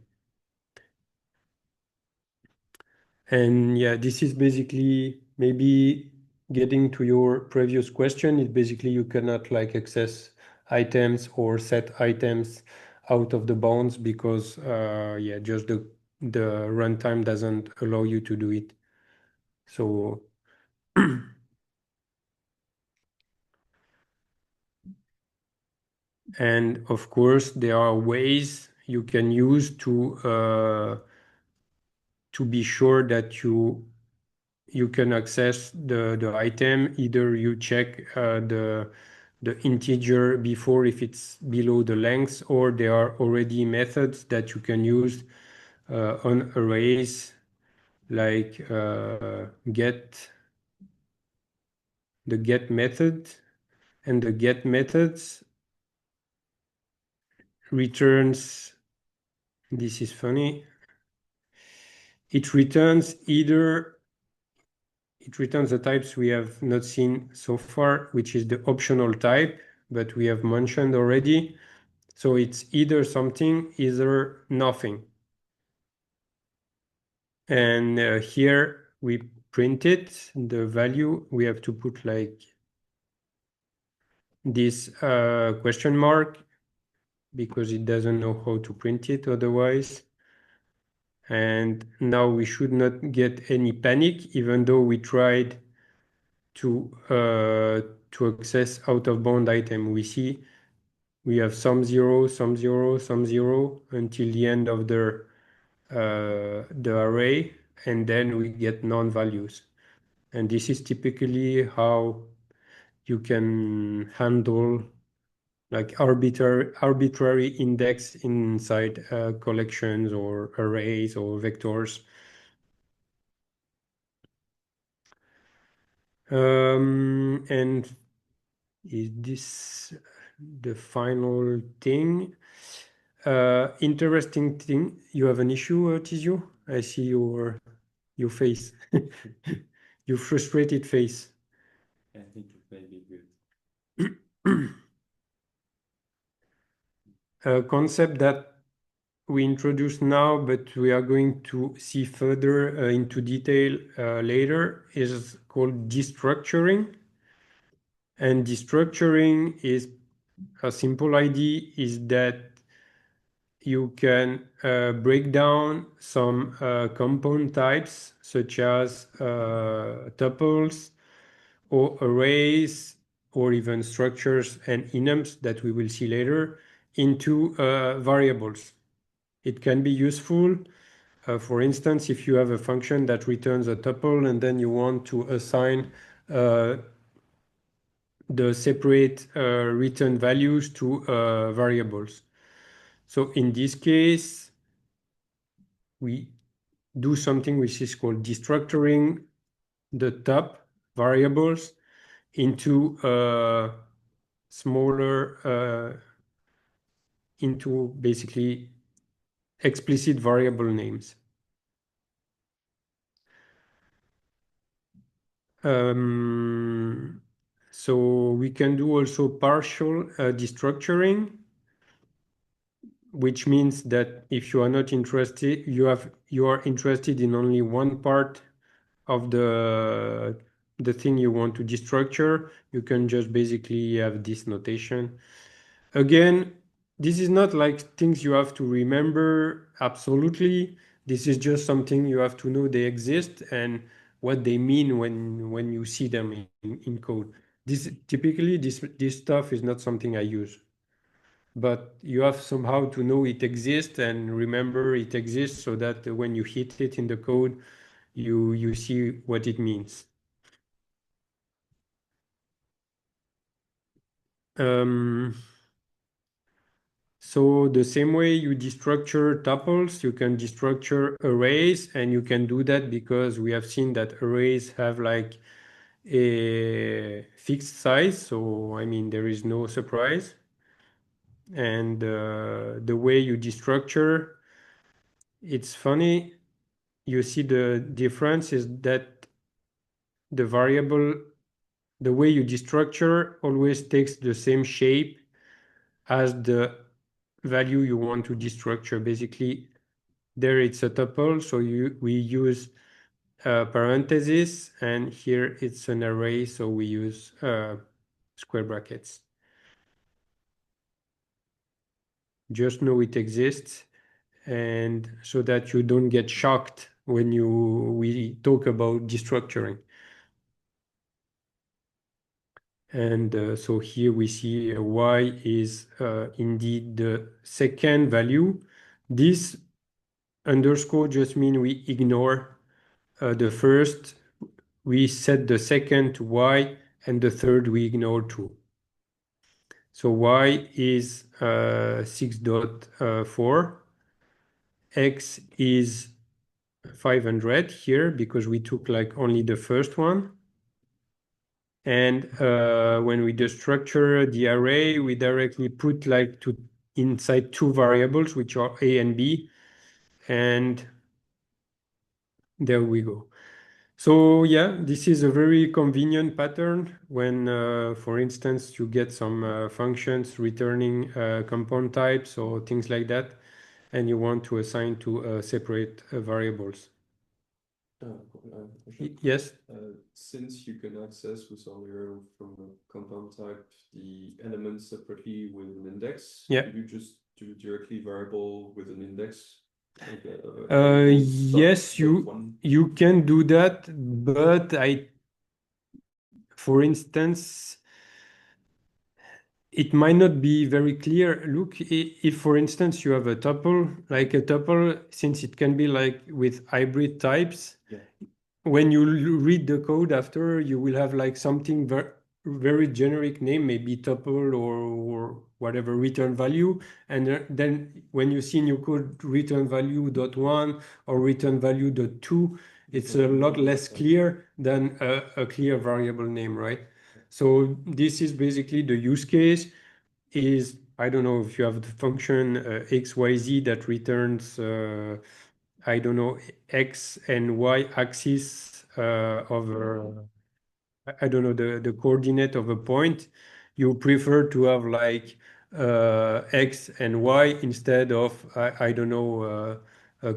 And yeah, this is basically maybe getting to your previous question. It's basically you cannot like access items or set items out of the bounds because yeah, just the runtime doesn't allow you to do it. So and of course there are ways you can use to be sure that you can access the item. Either you check the integer before if it's below the length, or there are already methods that you can use on arrays, like the get method, and the get methods returns, this is funny, it returns the types we have not seen so far, which is the optional type, but we have mentioned already. So it's either something, either nothing. And here we print it, the value, we have to put like this question mark, because it doesn't know how to print it otherwise. And now we should not get any panic, even though we tried to access out of bound item. We see we have some zero, some zero, some zero until the end of the array, and then we get non-values. And this is typically how you can handle like arbitrary index inside collections or arrays or vectors. And is this the final thing? Interesting thing. You have an issue, Tizio? I see your face, your frustrated face. I think it may be good. A concept that we introduce now, but we are going to see further into detail later, is called destructuring. And destructuring is a simple idea, is that you can break down some compound types, such as tuples or arrays, or even structures and enums that we will see later, into variables. It can be useful, for instance, if you have a function that returns a tuple and then you want to assign the separate return values to variables. So in this case, we do something which is called destructuring the top variables into smaller, into basically explicit variable names. So we can do also partial destructuring, which means that if you are not interested, you are interested in only one part of the thing you want to destructure, you can just basically have this notation. Again, this is not like things you have to remember absolutely. This is just something you have to know they exist and what they mean when you see them in code. Typically this stuff is not something I use, but you have somehow to know it exists and remember it exists, so that when you hit it in the code, you see what it means. So the same way you destructure tuples, you can destructure arrays, and you can do that because we have seen that arrays have like a fixed size. So, I mean, there is no surprise. And the way you destructure, it's funny. You see the difference is that the variable, the way you destructure always takes the same shape as the value you want to destructure. Basically, there it's a tuple, so we use parentheses, and here it's an array, so we use square brackets. Just know it exists, and so that you don't get shocked when we talk about destructuring. And so here we see y is indeed the second value. This underscore just means we ignore the first we set the second to y, and the third we ignore true. So y is 6.4, x is 500 here because we took like only the first one. And when we destructure the array, we directly put like inside two variables, which are a and b, and there we go. So yeah, this is a very convenient pattern when, for instance, you get some functions returning compound types or things like that, and you want to assign to separate variables. Yes. Since you can access with earlier from a compound type the elements separately with an index, Yeah. could you just do directly variable with an index? Like Yes, you can do that, but for instance, it might not be very clear. Look, if for instance you have a tuple, like a tuple, since it can be like with hybrid types, Yeah. when you read the code after, you will have like something very generic name, maybe tuple or whatever return value. And then when you see in your code return value .1 or return value .2, it's a lot less clear than a clear variable name, right? So this is basically the use case is, I don't know if you have the function XYZ that returns I don't know, X and Y axis over, I don't know, the coordinate of a point. You prefer to have like X and Y instead of, I don't know,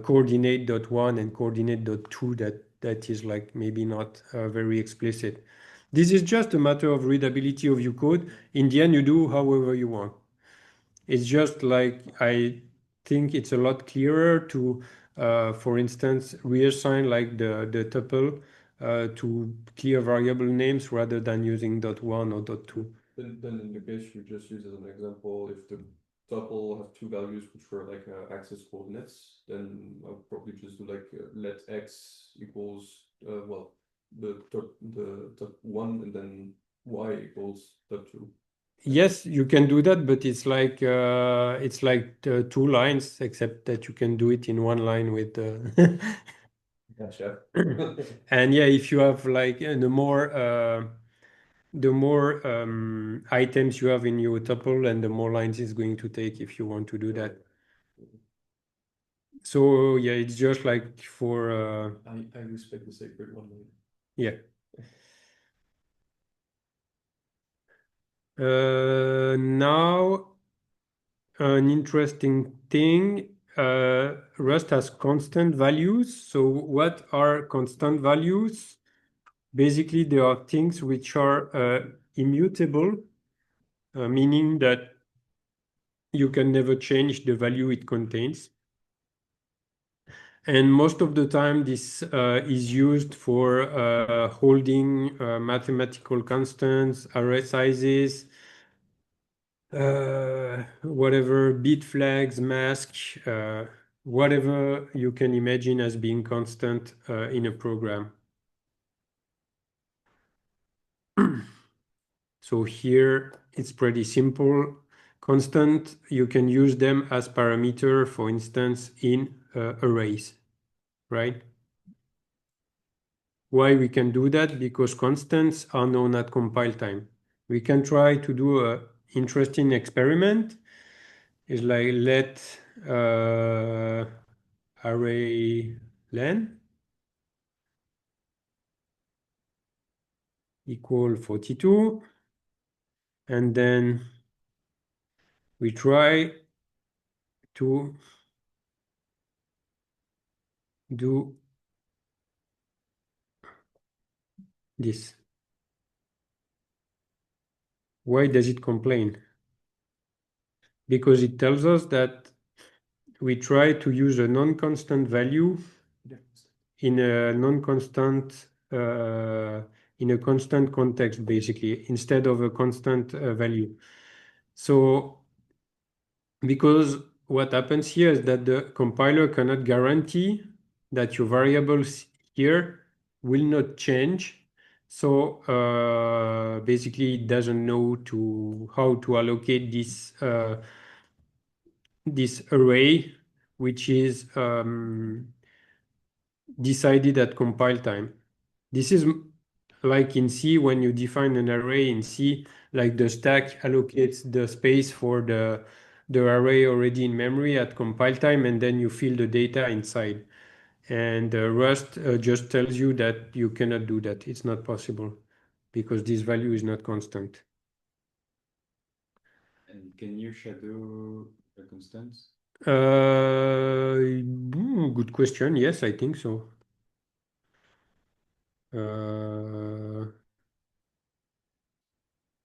coordinate dot one and coordinate dot two that is like maybe not very explicit. This is just a matter of readability of your code. In the end, you do however you want. It's just like I think it's a lot clearer to, for instance, reassign like the tuple to clear variable names rather than using .1 or .2. Then in the case you just use as an example, if the tuple have two values which were like axis coordinates, then I'll probably just do like let x equals well the top one and then y equals top two. Yes, you can do that, but it's like two lines, except that you can do it in one line with. Gotcha. And yeah, if you have like the more items you have in your tuple, and the more lines it's going to take if you want to do that. So yeah, it's just like for I respect the sacred one. yeah. Now, an interesting thing, Rust has constant values. So what are constant values? Basically, there are things which are immutable, meaning that you can never change the value it contains. And most of the time, this is used for holding mathematical constants, array sizes, whatever, bit flags, mask, whatever you can imagine as being constant in a program. So here it's pretty simple. Constant, you can use them as parameter, for instance, in arrays, right? Why we can do that? Because constants are known at compile time. We can try to do an interesting experiment. It's like let array len equal 42, and then we try to do this. Why does it complain? Because it tells us that we try to use a non-constant value in a non-constant in a constant context, basically, instead of a constant value. So because what happens here is that the compiler cannot guarantee that your variables here will not change. So basically, it doesn't know how to allocate this array, which is decided at compile time. This is like in C, when you define an array in C, like the stack allocates the space for the array already in memory at compile time, and then you fill the data inside. And Rust just tells you that you cannot do that. It's not possible because this value is not constant. And can you shadow a constant? Good question. Yes, I think so.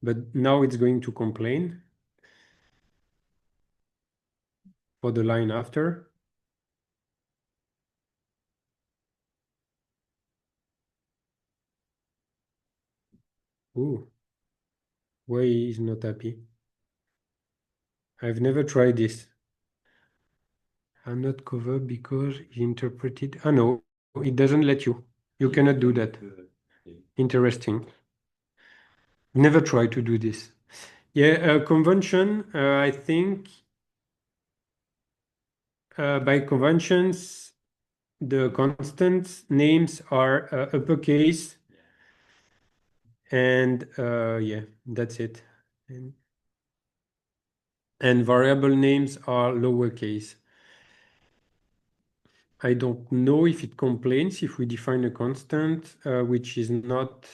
But now it's going to complain for the line after. Ooh, why is not happy? I've never tried this. I'm not covered because he interpreted. Ah, no, it doesn't let you. You cannot do that. Interesting. Never try to do this. Yeah, convention, I think by conventions, the constant names are uppercase. And yeah, that's it. And variable names are lowercase. I don't know if it complains if we define a constant which is not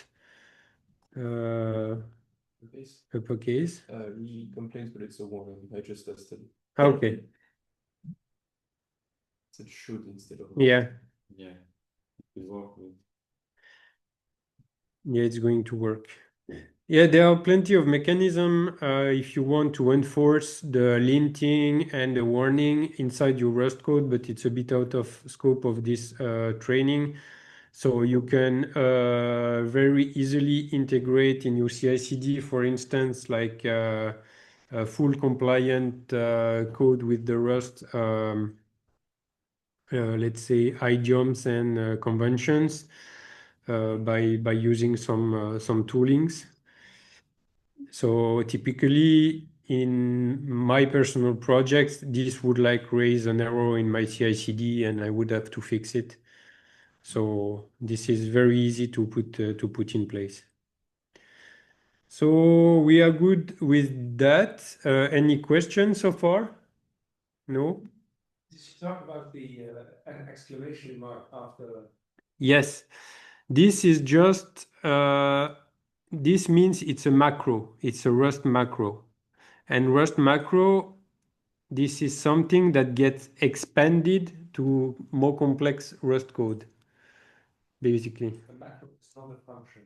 uppercase. He complains, but it's a warning. I just tested. Okay. It should instead of. Yeah. Yeah. Yeah, it's going to work. Yeah, there are plenty of mechanisms if you want to enforce the linting and the warning inside your Rust code, but it's a bit out of scope of this training. So you can very easily integrate in your CI/CD, for instance, like a full compliant code with the Rust, let's say, idioms and conventions by using some toolings. So typically in my personal projects, this would like raise an error in my CI/CD and I would have to fix it. So this is very easy to put in place. So we are good with that. Any questions so far? No? Did you talk about the an exclamation mark after? Yes. This is just this means it's a macro. It's a Rust macro. And Rust macro, this is something that gets expanded to more complex Rust code, basically. A macro is not a function.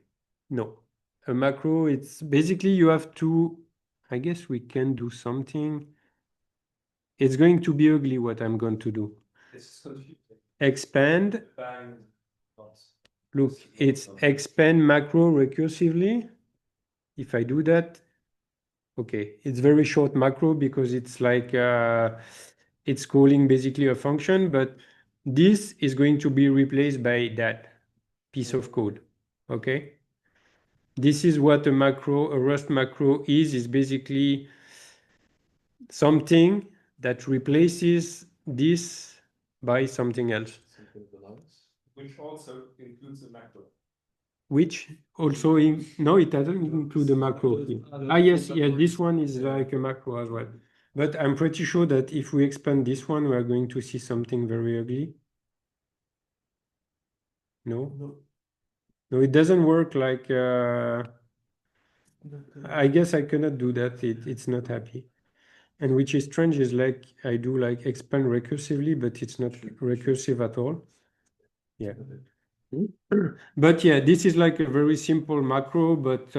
No. A macro, it's basically you have to, I guess we can do something. It's going to be ugly what I'm going to do. This is confusing. Expand. Bang. Look, it's expand macro recursively. If I do that, okay, it's very short macro because it's like it's calling basically a function, but this is going to be replaced by that piece of code. Okay, this is what a macro, a Rust macro is basically something that replaces this by something else. Which also includes a macro. Which also no, it doesn't include the macro. Yes, this one is like a macro as well. But I'm pretty sure that if we expand this one, we're going to see something very ugly. No, it doesn't work like. I guess I cannot do that. It's not happy. And which is strange is like I do like expand recursively, but it's not recursive at all. Yeah. But yeah, this is like a very simple macro, but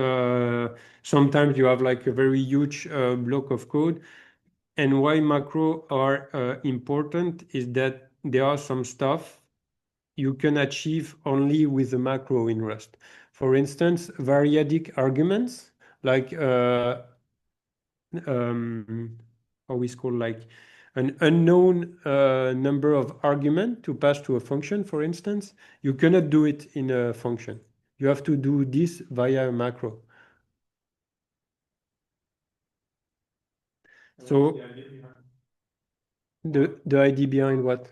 sometimes you have like a very huge block of code. And why macro are important is that there are some stuff you can achieve only with a macro in Rust. For instance, variadic arguments, like how is called like an unknown number of argument to pass to a function, for instance, you cannot do it in a function. You have to do this via a macro. So the idea behind what?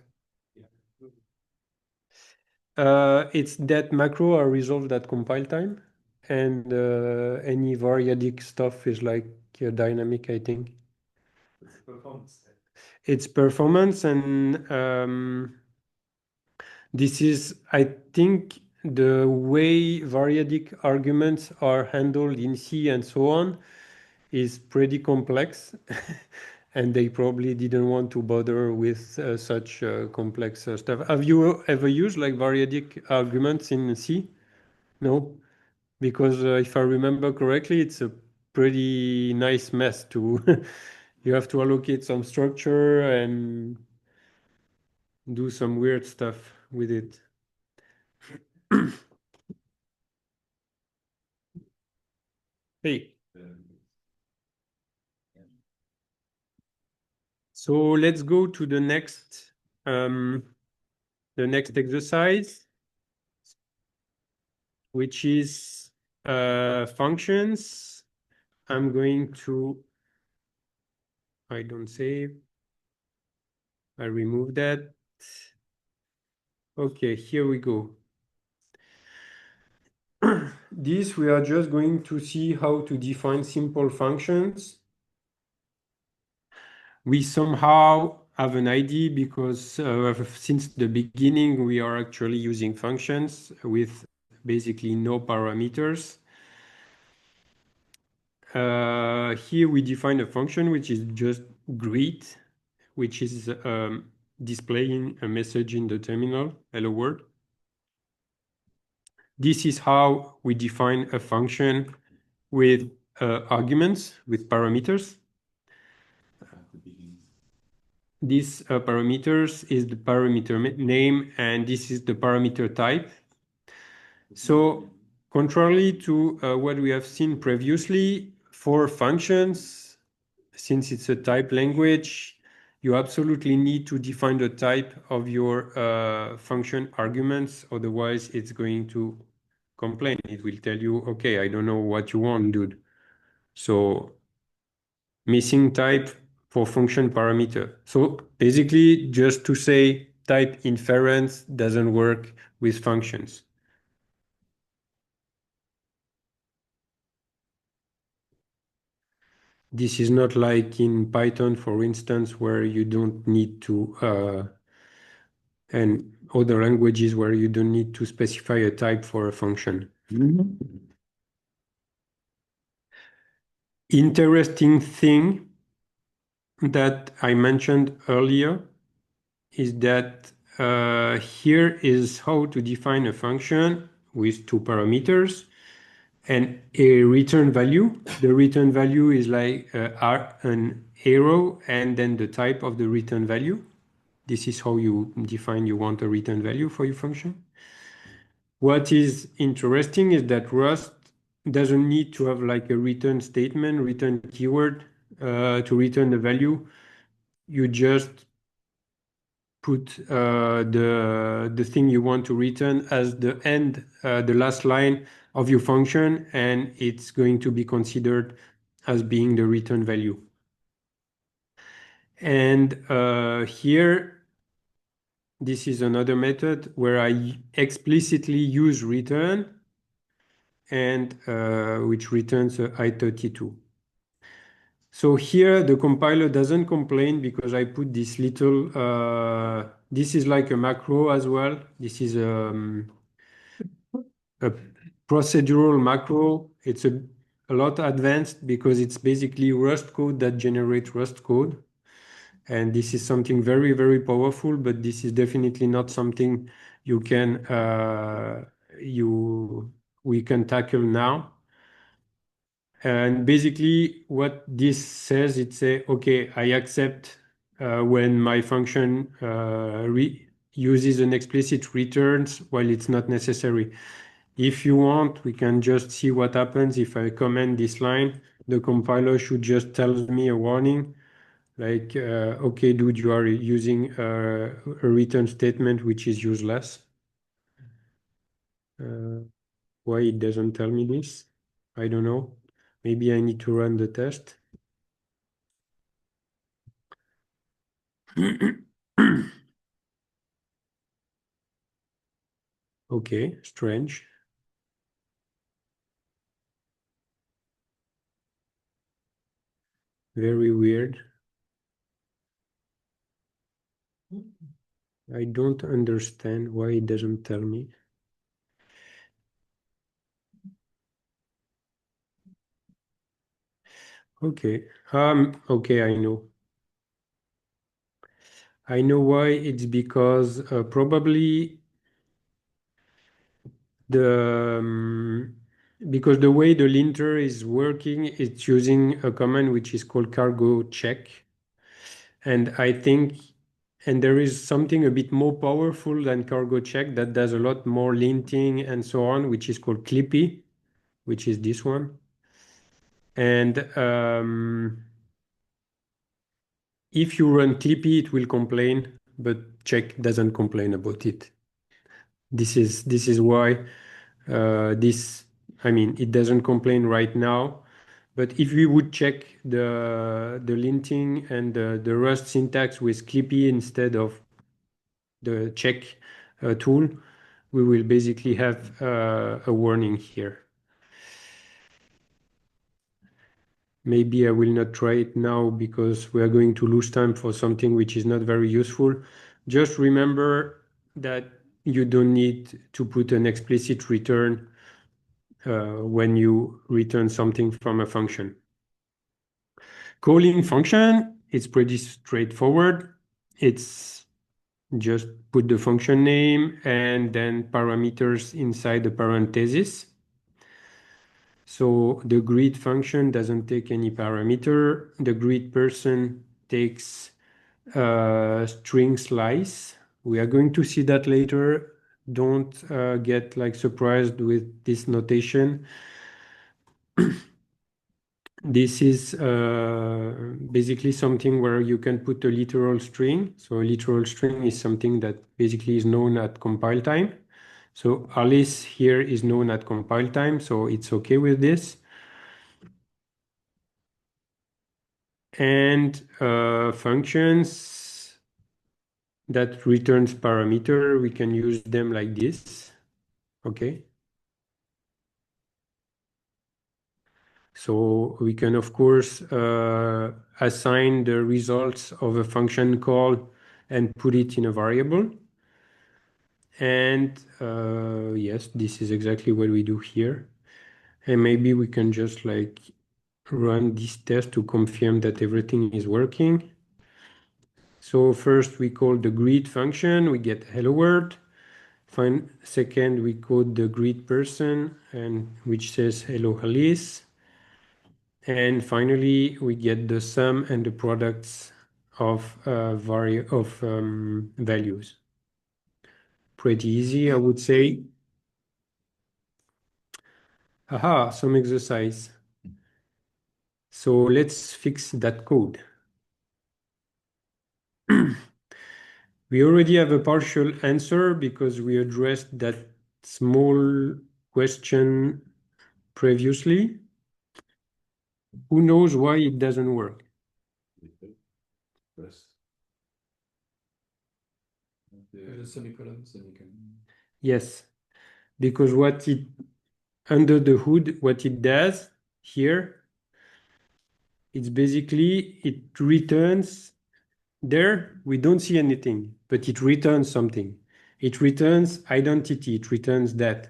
It's that macro are resolved at compile time, and any variadic stuff is like dynamic, I think. It's performance, and this is, I think, the way variadic arguments are handled in C and so on is pretty complex. And they probably didn't want to bother with such complex stuff. Have you ever used like variadic arguments in C? No? Because if I remember correctly, it's a pretty nice mess to you have to allocate some structure and do some weird stuff with it. Hey. So let's go to the next exercise, which is functions. I'm going to, I don't save. I remove that. Okay, here we go. This, we are just going to see how to define simple functions. We somehow have an idea because since the beginning, we are actually using functions with basically no parameters. Here we define a function which is just greet, which is displaying a message in the terminal, hello world. This is how we define a function with arguments, with parameters. This parameters is the parameter name, and this is the parameter type. So contrary to what we have seen previously, for functions, since it's a type language, you absolutely need to define the type of your function arguments. Otherwise, it's going to complain. It will tell you, okay, I don't know what you want, dude. So missing type for function parameter. So basically, just to say type inference doesn't work with functions. This is not like in Python, for instance, where you don't need to, and other languages where you don't need to specify a type for a function. Interesting thing that I mentioned earlier is that here is how to define a function with two parameters and a return value. The return value is like an arrow and then the type of the return value. This is how you define you want a return value for your function. What is interesting is that Rust doesn't need to have like a return statement, return keyword to return the value. You just put the thing you want to return as the end, the last line of your function, and it's going to be considered as being the return value. And here, this is another method where I explicitly use return and which returns I32. So here the compiler doesn't complain because I put this little, this is like a macro as well. This is a procedural macro. It's a lot advanced because it's basically Rust code that generates Rust code. And this is something very, very powerful, but this is definitely not something you can, we can tackle now. And basically what this says, it says, okay, I accept when my function uses an explicit returns while it's not necessary. If you want, we can just see what happens if I comment this line. The compiler should just tell me a warning. Like, okay, dude, you are using a return statement which is useless. Why it doesn't tell me this? I don't know. Maybe I need to run the test. Okay, strange. Very weird. I don't understand why it doesn't tell me. Okay. Okay, I know. I know why. It's because probably because the way the linter is working, it's using a command which is called cargo check. And I think, and there is something a bit more powerful than cargo check that does a lot more linting and so on, which is called Clippy, which is this one. And if you run Clippy, it will complain, but check doesn't complain about it. This is why I mean, it doesn't complain right now. But if we would check the linting and the Rust syntax with Clippy instead of the check tool, we will basically have a warning here. Maybe I will not try it now because we are going to lose time for something which is not very useful. Just remember that you don't need to put an explicit return when you return something from a function. Calling function, it's pretty straightforward. It's just put the function name and then parameters inside the parenthesis. So the greet function doesn't take any parameter. The greet person takes string slice. We are going to see that later. Don't get like surprised with this notation. This is basically something where you can put a literal string. So a literal string is something that basically is known at compile time. So Alice here is known at compile time, so it's okay with this. And functions that returns parameter, we can use them like this. Okay. So we can, of course, assign the results of a function call and put it in a variable. And yes, this is exactly what we do here. And maybe we can just like run this test to confirm that everything is working. So first we call the greet function, we get hello world. Second, we code the greet person, and which says hello Alice. And finally, we get the sum and the products of values. Pretty easy, I would say. Aha, some exercise. So let's fix that code. We already have a partial answer because we addressed that small question previously. Who knows why it doesn't work? The semicolon. Yes, because under the hood, what it does here, it's basically, it returns there, we don't see anything, but it returns something. It returns identity, it returns that.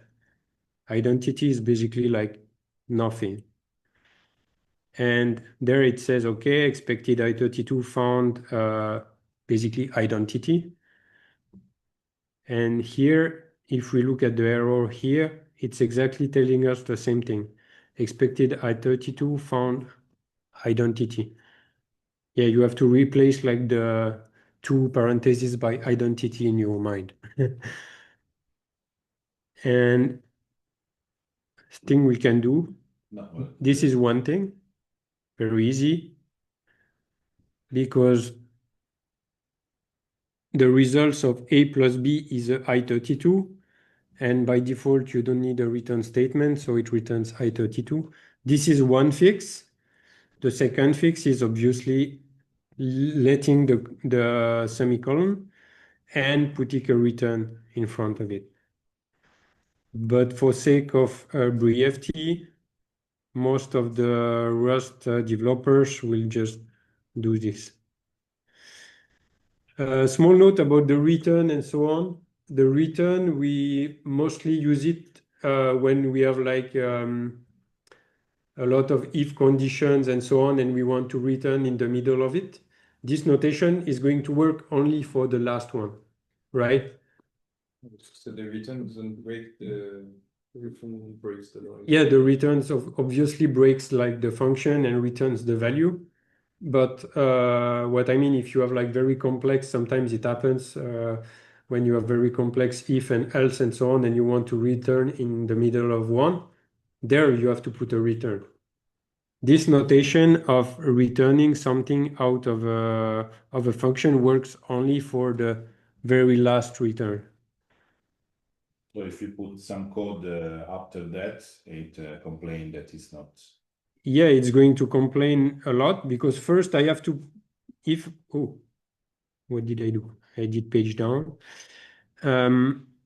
Identity is basically like nothing. And there it says, okay, expected I32 found basically identity. And here, if we look at the error here, it's exactly telling us the same thing. Expected I32 found identity. Yeah, you have to replace like the two parentheses by identity in your mind. And thing we can do, this is one thing, very easy. because the results of A plus B is a I32, and by default, you don't need a return statement, so it returns I32. This is one fix. The second fix is obviously letting the semicolon and putting a return in front of it. But for sake of brevity, most of the Rust developers will just do this. Small note about the return and so on. The return, we mostly use it when we have like a lot of if conditions and so on, and we want to return in the middle of it. This notation is going to work only for the last one, right? So the return doesn't break the return breaks the line. Yeah, the returns obviously breaks like the function and returns the value. But what I mean, if you have like very complex, sometimes it happens when you have very complex if and else and so on, and you want to return in the middle of one, there you have to put a return. This notation of returning something out of a function works only for the very last return. So if you put some code after that, it complains that it's not. Yeah, it's going to complain a lot because first I have to, what did I do? I did page down.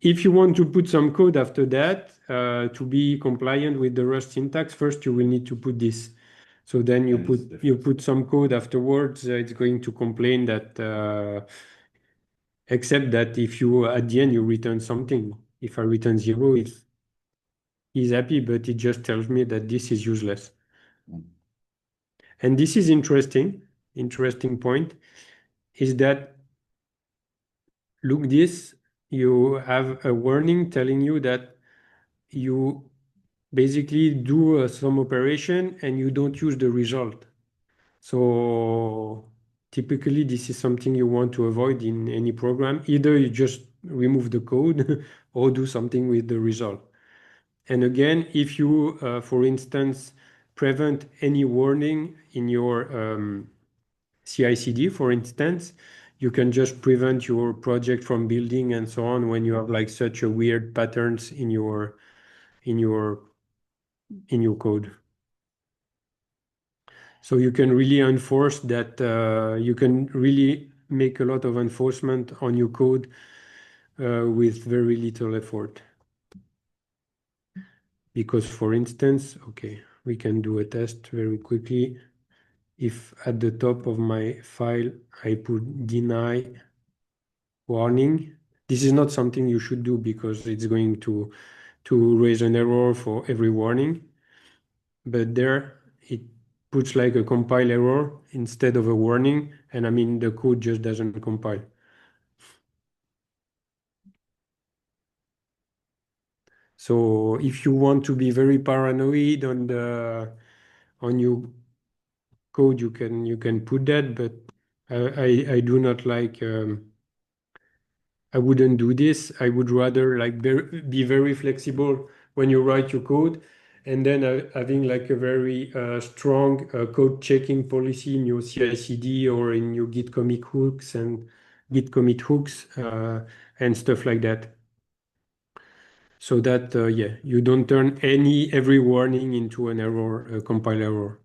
If you want to put some code after that to be compliant with the Rust syntax, first you will need to put this. So then you put some code afterwards. It's going to complain that, except that if you at the end you return something. If I return 0, he's happy, but it just tells me that this is useless. And this is interesting point, is that look this, you have a warning telling you that you basically do some operation and you don't use the result. So typically this is something you want to avoid in any program. Either you just remove the code or do something with the result. And again, if you, for instance, prevent any warning in your CI/CD, for instance, you can just prevent your project from building and so on when you have like such a weird patterns in your code. So you can really enforce that. You can really make a lot of enforcement on your code with very little effort. Because, for instance, okay, we can do a test very quickly. If at the top of my file I put deny warning, this is not something you should do because it's going to raise an error for every warning. But there it puts like a compile error instead of a warning, and I mean the code just doesn't compile. So if you want to be very paranoid on your code, you can put that, but I do not like. I wouldn't do this. I would rather like be very flexible when you write your code, and then having like a very strong code checking policy in your CI/CD or in your Git commit hooks and Git commit hooks and stuff like that. So that yeah, you don't turn every warning into an error, a compile error.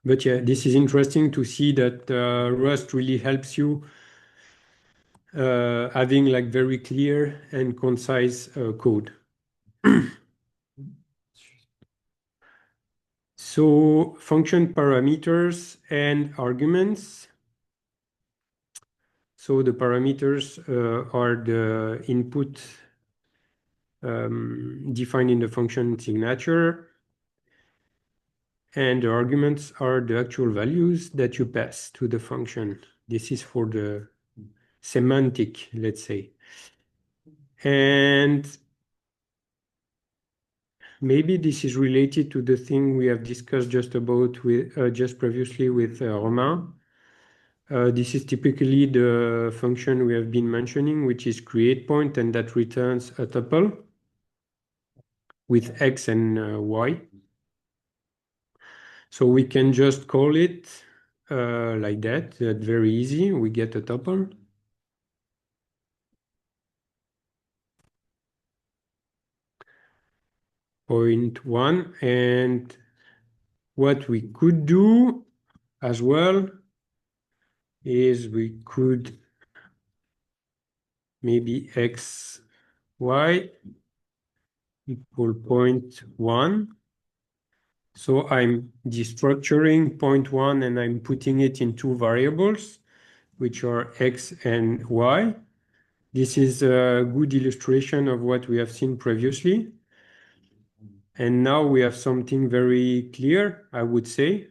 But yeah, this is interesting to see that Rust really helps you having like very clear and concise code. So function parameters and arguments. So the parameters are the input defined in the function signature, and the arguments are the actual values that you pass to the function. This is for the semantic, let's say. And maybe this is related to the thing we have discussed just previously with Romain. This is typically the function we have been mentioning, which is create point, and that returns a tuple with X and Y. So we can just call it like that. That's very easy. We get a tuple. Point 1. And what we could do as well is we could maybe x, y equal 0.1. So I'm destructuring 0.1 and I'm putting it in two variables, which are x and y. This is a good illustration of what we have seen previously. And now we have something very clear, I would say.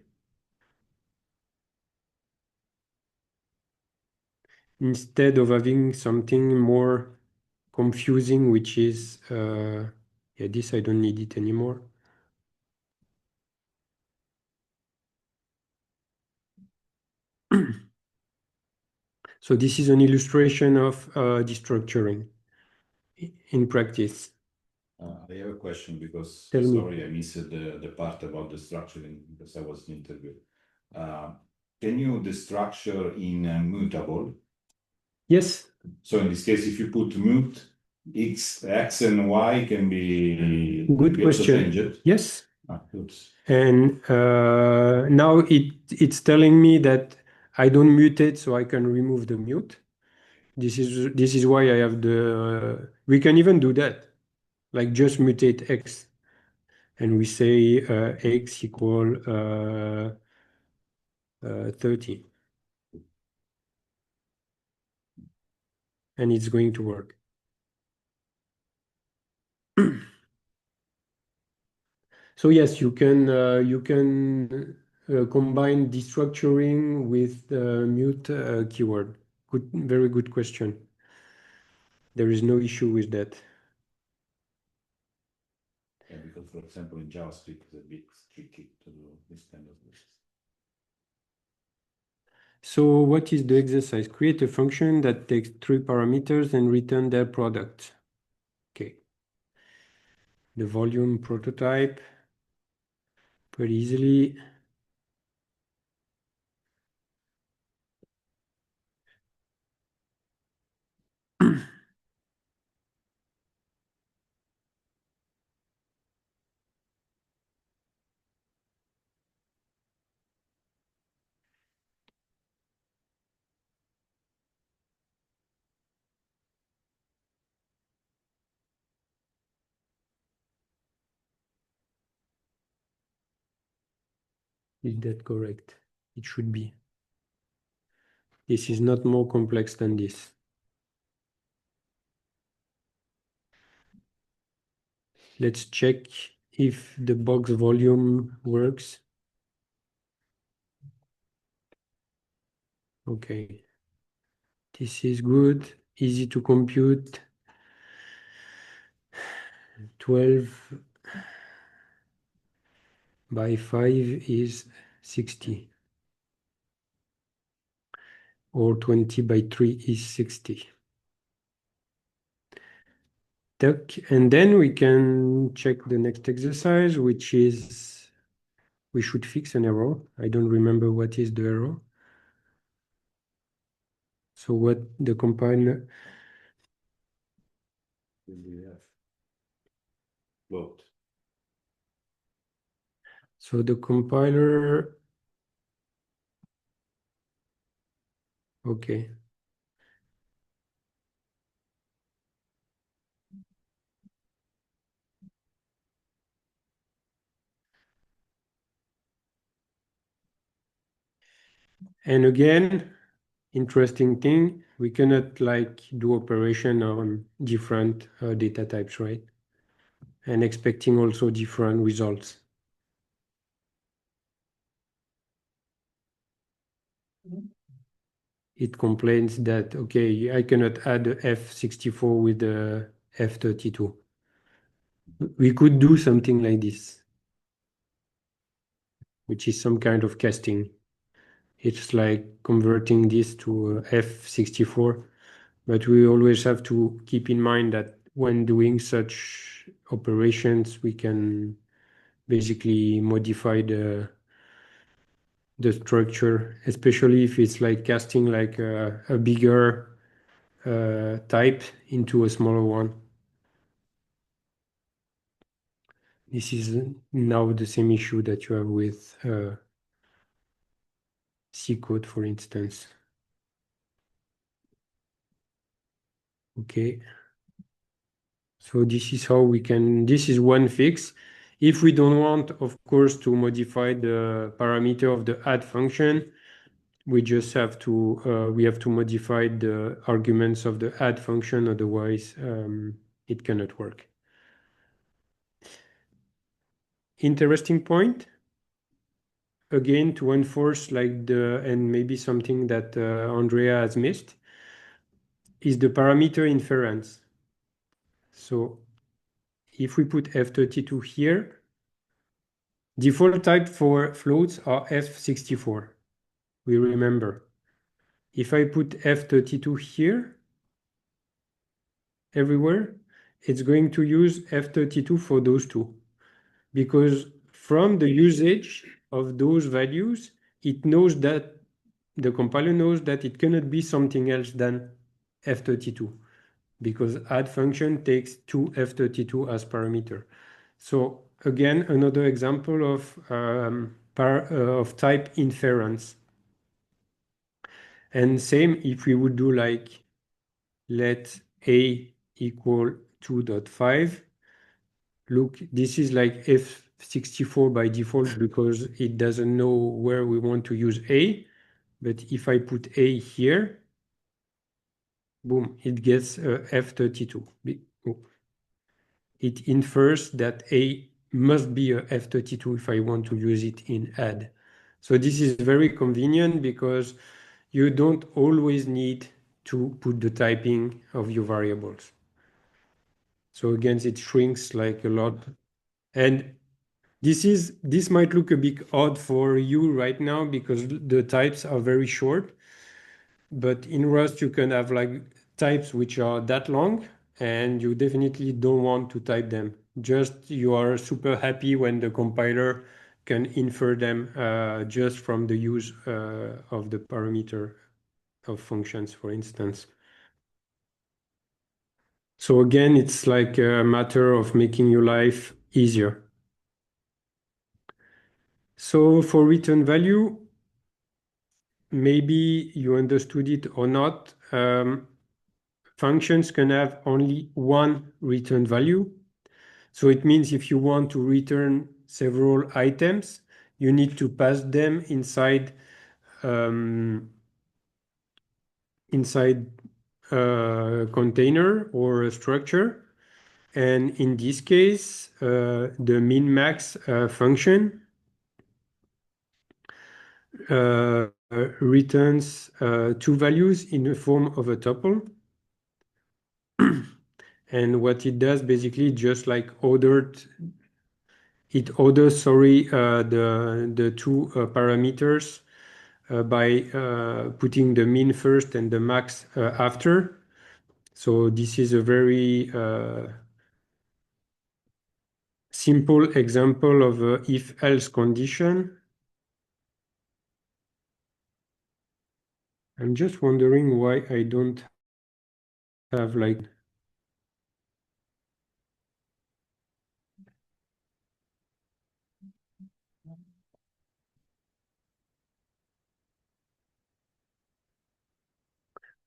Instead of having something more confusing, which is, yeah, this I don't need it anymore. So this is an illustration of destructuring in practice. I have a question because, Tell me. sorry, I missed the part about the structuring because I was in interview. Can you destructure in mutable? Yes, So in this case, if you put mute, x and y can be good can be also question. changed. Yes. Oops. And now it's telling me that I don't mutate, so I can remove the mute. This is why I have the. We can even do that, like just mutate x, and we say x equal 30, and it's going to work. So yes, you can combine destructuring with the mute keyword. Good, very good question. There is no issue with that. Yeah, because for example, in JavaScript, it's a bit tricky to do this kind of things. So what is the exercise? Create a function that takes 3 parameters and return their product. Okay. The volume prototype pretty easily. Is that correct? It should be. This is not more complex than this. Let's check if the box volume works. Okay. This is good, easy to compute. 12 by 5 is 60. Or 20 by 3 is 60. And then we can check the next exercise, which is we should fix an error. I don't remember what is the error. So what the compiler Float. So the compiler, okay. And again, interesting thing, we cannot like do operation on different data types, right? And expecting also different results. It complains that, okay, I cannot add a F64 with the F32. We could do something like this, which is some kind of casting. It's like converting this to F64, but we always have to keep in mind that when doing such operations, we can basically modify the the structure, especially if it's like casting like a bigger type into a smaller one. This is now the same issue that you have with C code, for instance. Okay. So this is how we can, this is one fix. If we don't want, of course, to modify the parameter of the add function, we just have to, we have to modify the arguments of the add function, otherwise it cannot work. Interesting point. Again, to enforce like and maybe something that Andrea has missed, is the parameter inference. So if we put F32 here, default type for floats are F64. We remember. If I put F32 here, everywhere, it's going to use F32 for those two. Because from the usage of those values, it knows that the compiler knows that it cannot be something else than F32, because add function takes two F32 as parameter. So again, another example of type inference. And same if we would do like let a equal 2.5. Look, this is like F64 by default because it doesn't know where we want to use a. But if I put a here, boom, it gets F32. It infers that a must be a F32 if I want to use it in add. So this is very convenient because you don't always need to put the typing of your variables. So again, it shrinks like a lot. And this might look a bit odd for you right now because the types are very short. But in Rust, you can have like types which are that long, and you definitely don't want to type them. Just you are super happy when the compiler can infer them just from the use of the parameter of functions, for instance. So again, it's like a matter of making your life easier. So for return value, maybe you understood it or not. Functions can have only one return value. So it means if you want to return several items, you need to pass them inside a container or a structure. And in this case, the min-max function returns two values in the form of a tuple. And what it does basically just like orders the two parameters by putting the min first and the max after. So this is a very simple example of a if-else condition. I'm just wondering why I don't have like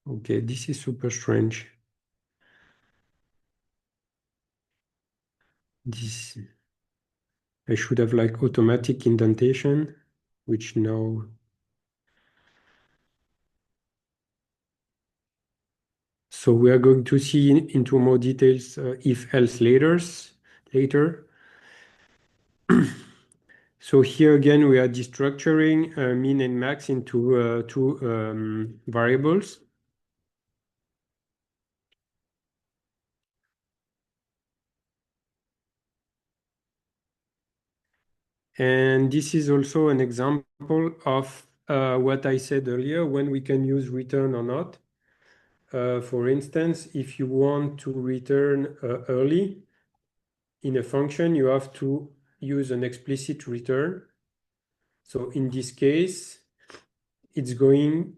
okay, this is super strange. This I should have like automatic indentation, which now. So we are going to see into more details if-else later. So here again, we are destructuring min and max into two variables. And this is also an example of what I said earlier, when we can use return or not. For instance, if you want to return early in a function, you have to use an explicit return. So in this case, it's going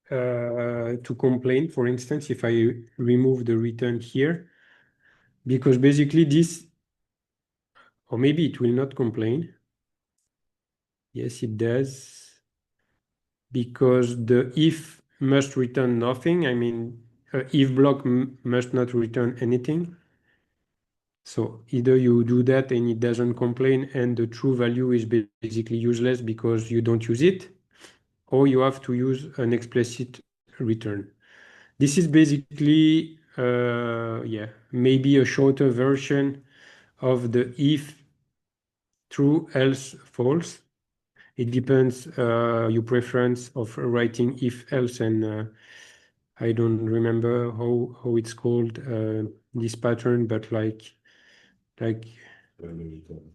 to complain, for instance, if I remove the return here, because basically this, or maybe it will not complain. Yes, it does, because the if must return nothing. I mean, if block must not return anything. So either you do that and it doesn't complain and the true value is basically useless because you don't use it, or you have to use an explicit return. This is basically, maybe a shorter version of the if true, else false. It depends your preference of writing if else, and I don't remember how it's called this pattern, but like Early return.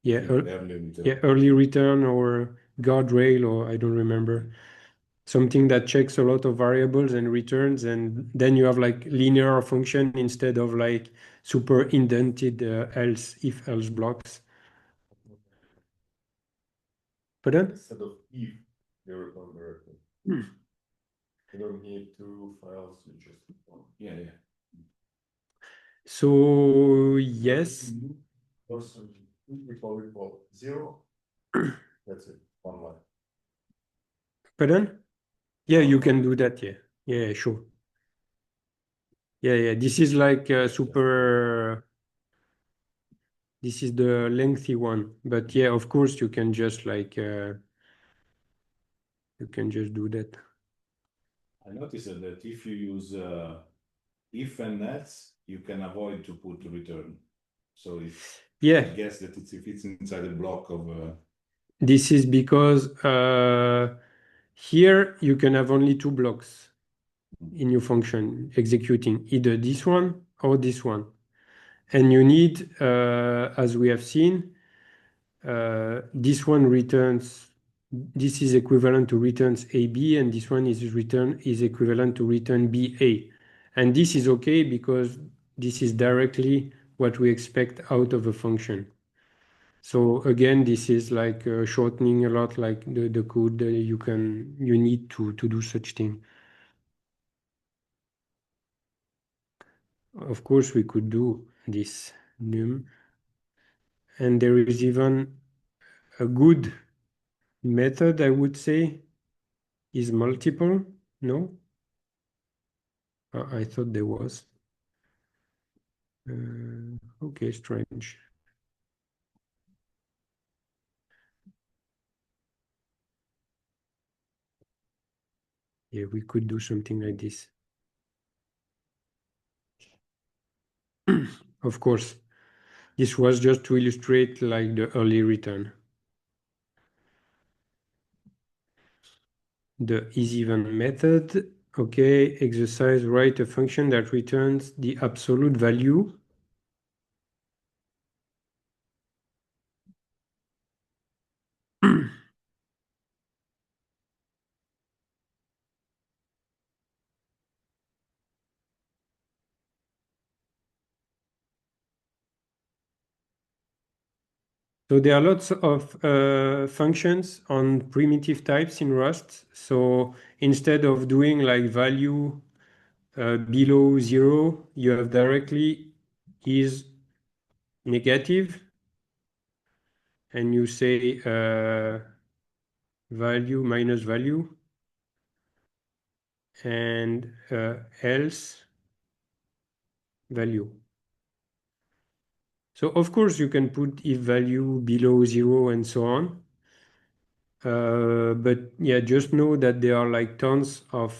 yeah, Early return. early return or guardrail, or I don't remember. Something that checks a lot of variables and returns, and then you have like linear function instead of like super indented else, if else blocks. Pardon? Instead of if you return directly. You don't need two files, you just one. Yeah. So yes, Also, we call it for 0. That's it, one line. pardon? Yeah, you can do that. Yeah, sure. Yeah. This is like super. This is the lengthy one, but yeah, of course you can just like you can just do that. I noticed that if you use if and else, you can avoid to put return. So if I guess that if it's inside a block of this is because here you can have only two blocks in your function executing, either this one or this one. And you need, as we have seen, this one returns, this is equivalent to returns AB, and this one is equivalent to return BA. And this is okay because this is directly what we expect out of a function. So again, this is like shortening a lot, like the code you need to do such thing. Of course, we could do this num, and there is even a good method, I would say, is multiple. No, I thought there was. Okay, strange. Yeah, we could do something like this. Of course, this was just to illustrate like the early return. The isEven method, okay, exercise, write a function that returns the absolute value. So there are lots of functions on primitive types in Rust. So instead of doing like value below 0, you have directly is negative, and you say value minus value, and else value. So of course you can put if value below 0 and so on. But yeah, just know that there are like tons of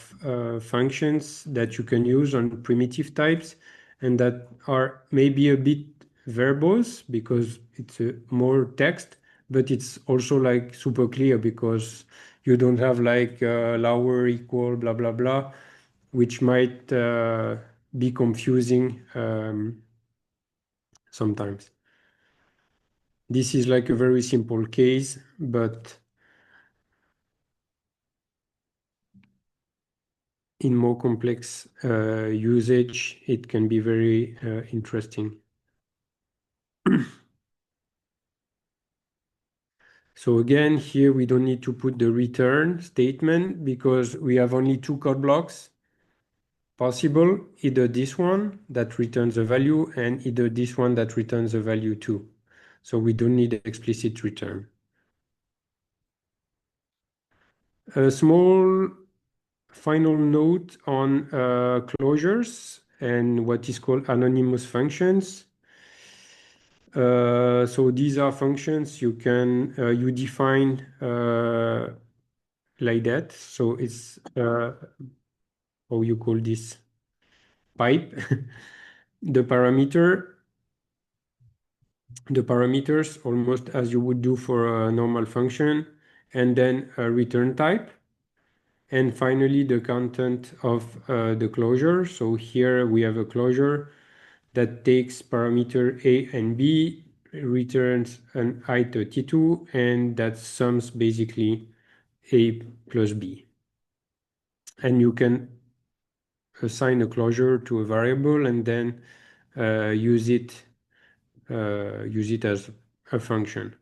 functions that you can use on primitive types, and that are maybe a bit verbose because it's more text, but it's also like super clear because you don't have like lower equal blah blah blah, which might be confusing sometimes. This is like a very simple case, but in more complex usage, it can be very interesting. So again, here we don't need to put the return statement because we have only two code blocks possible, either this one that returns a value and either this one that returns a value too. So we don't need explicit return. A small final note on closures and what is called anonymous functions. So these are functions you can you define like that. So it's how you call this pipe. the parameters almost as you would do for a normal function, and then a return type. And finally, the content of the closure. So here we have a closure that takes parameter A and B, returns an I32, and that sums basically A plus B. And you can assign a closure to a variable and then use it as a function.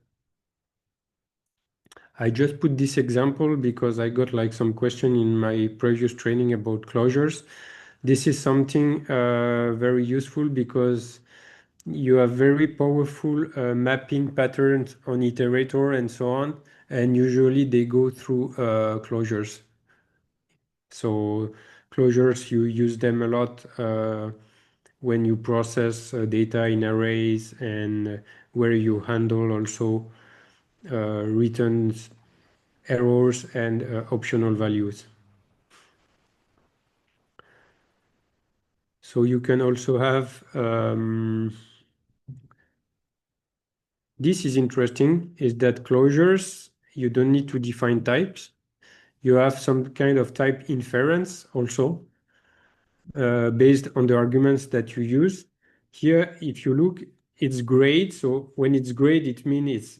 I just put this example because I got like some question in my previous training about closures. This is something very useful because you have very powerful mapping patterns on iterator and so on, and usually they go through closures. So closures, you use them a lot when you process data in arrays and where you handle also returns, errors, and optional values. So you can also have, this is interesting, is that closures, you don't need to define types. You have some kind of type inference also based on the arguments that you use. Here, if you look, it's grayed. So when it's grayed, it means it's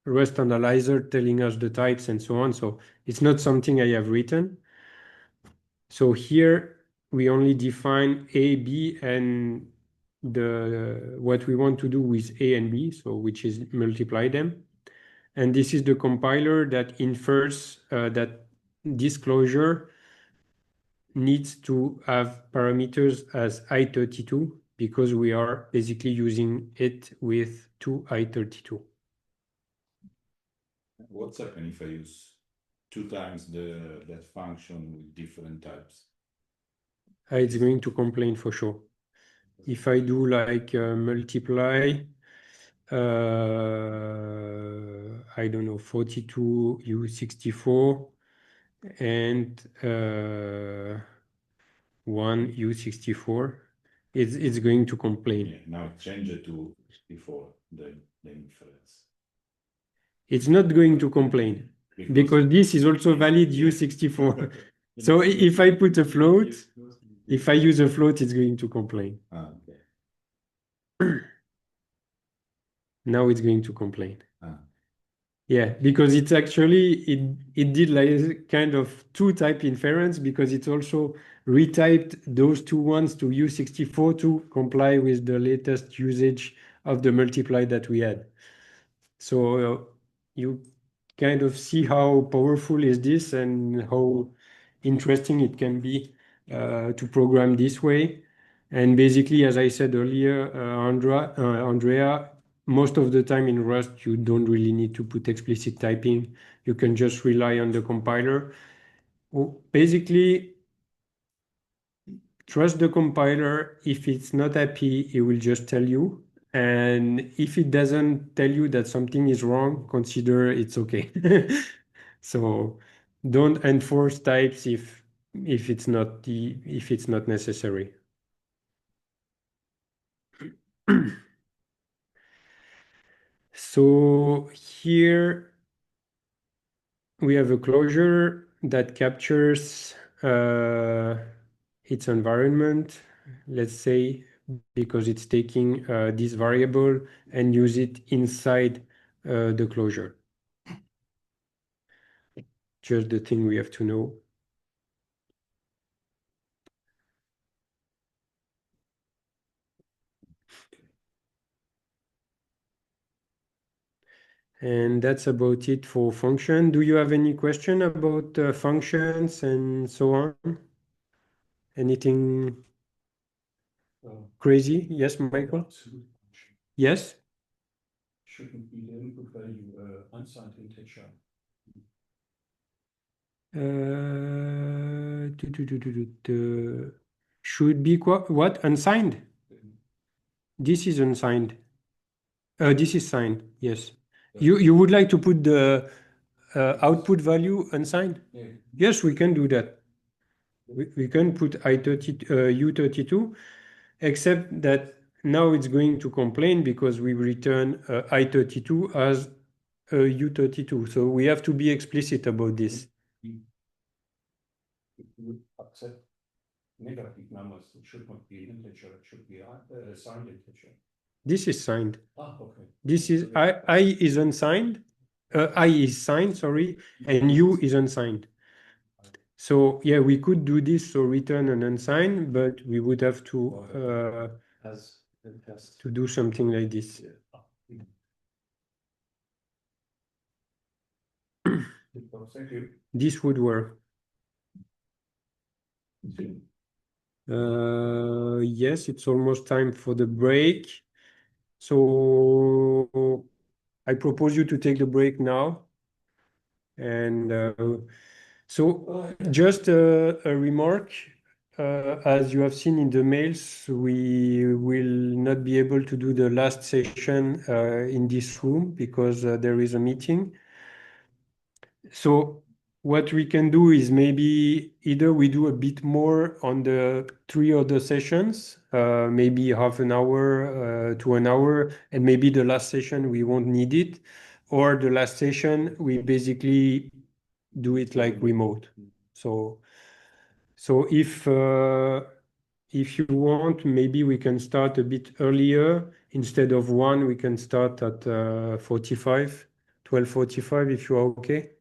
Rust analyzer telling us the types and so on. So it's not something I have written. So here we only define A, B, and what we want to do with A and B, so which is multiply them. And this is the compiler that infers that this closure needs to have parameters as I32 because we are basically using it with two I32. What's happening if I use two times that function with different types? It's going to complain for sure. If I do like multiply, I don't know, 42 U64 and 1 U64, it's going to complain. Yeah, now change it to before the inference. It's not going to complain because this is also valid U64. So if I put a float, if I use a float, it's going to complain. Okay. Now it's going to complain. Yeah, because it's actually, it did like kind of two type inference because it also retyped those two ones to U64 to comply with the latest usage of the multiply that we had. So you kind of see how powerful is this and how interesting it can be to program this way. And basically, as I said earlier, Andrea, most of the time in Rust, you don't really need to put explicit typing. You can just rely on the compiler. Basically, trust the compiler. If it's not happy, it will just tell you. And if it doesn't tell you that something is wrong, consider it's okay. So don't enforce types if it's not necessary. So here we have a closure that captures its environment, let's say, because it's taking this variable and use it inside the closure. Just the thing we have to know. And that's about it for function. Do you have any question about functions and so on? Anything crazy? Yes, Michael? Yes? Shouldn't be the input value unsigned integer. Should be what? Unsigned? This is unsigned. This is signed, yes. You would like to put the output value unsigned? Yeah. Yes, we can do that. We can put U32, except that now it's going to complain because we return I32 as U32. So we have to be explicit about this. If you would accept negative numbers, it should not be integer, it should be a signed integer. This is signed. Okay. This is I is unsigned. I is signed, sorry, and U is unsigned. So yeah, we could do this, so return an unsigned, but we would have to do something like this. Thank you. This would work. Yes, it's almost time for the break. So I propose you to take the break now. And so just a remark, as you have seen in the mails, we will not be able to do the last session in this room because there is a meeting. So what we can do is maybe either we do a bit more on the 3 other sessions, maybe half an hour to an hour, and maybe the last session we won't need it, or the last session we basically do it like remote. So if you want, maybe we can start a bit earlier. Instead of 1, we can start at 12:45 if you are okay.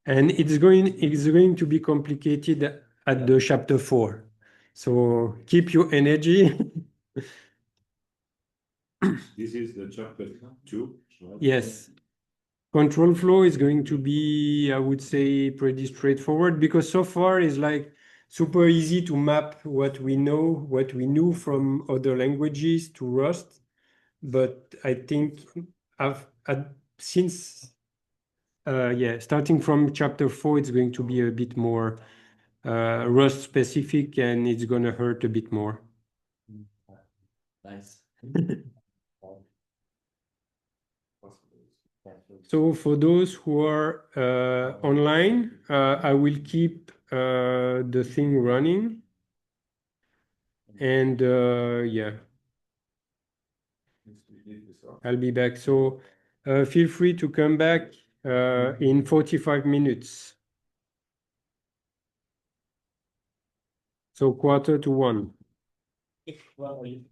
And it's going to be complicated at the chapter 4. So keep your energy. This is the chapter 2. Right? Yes. Control flow is going to be, I would say, pretty straightforward because so far it's like super easy to map what we know, what we knew from other languages to Rust. But I think starting from chapter 4, it's going to be a bit more Rust specific and it's going to hurt a bit more. Nice. So for those who are online, I will keep the thing running. And yeah, I'll be back. So feel free to come back in 45 minutes. So 1:45.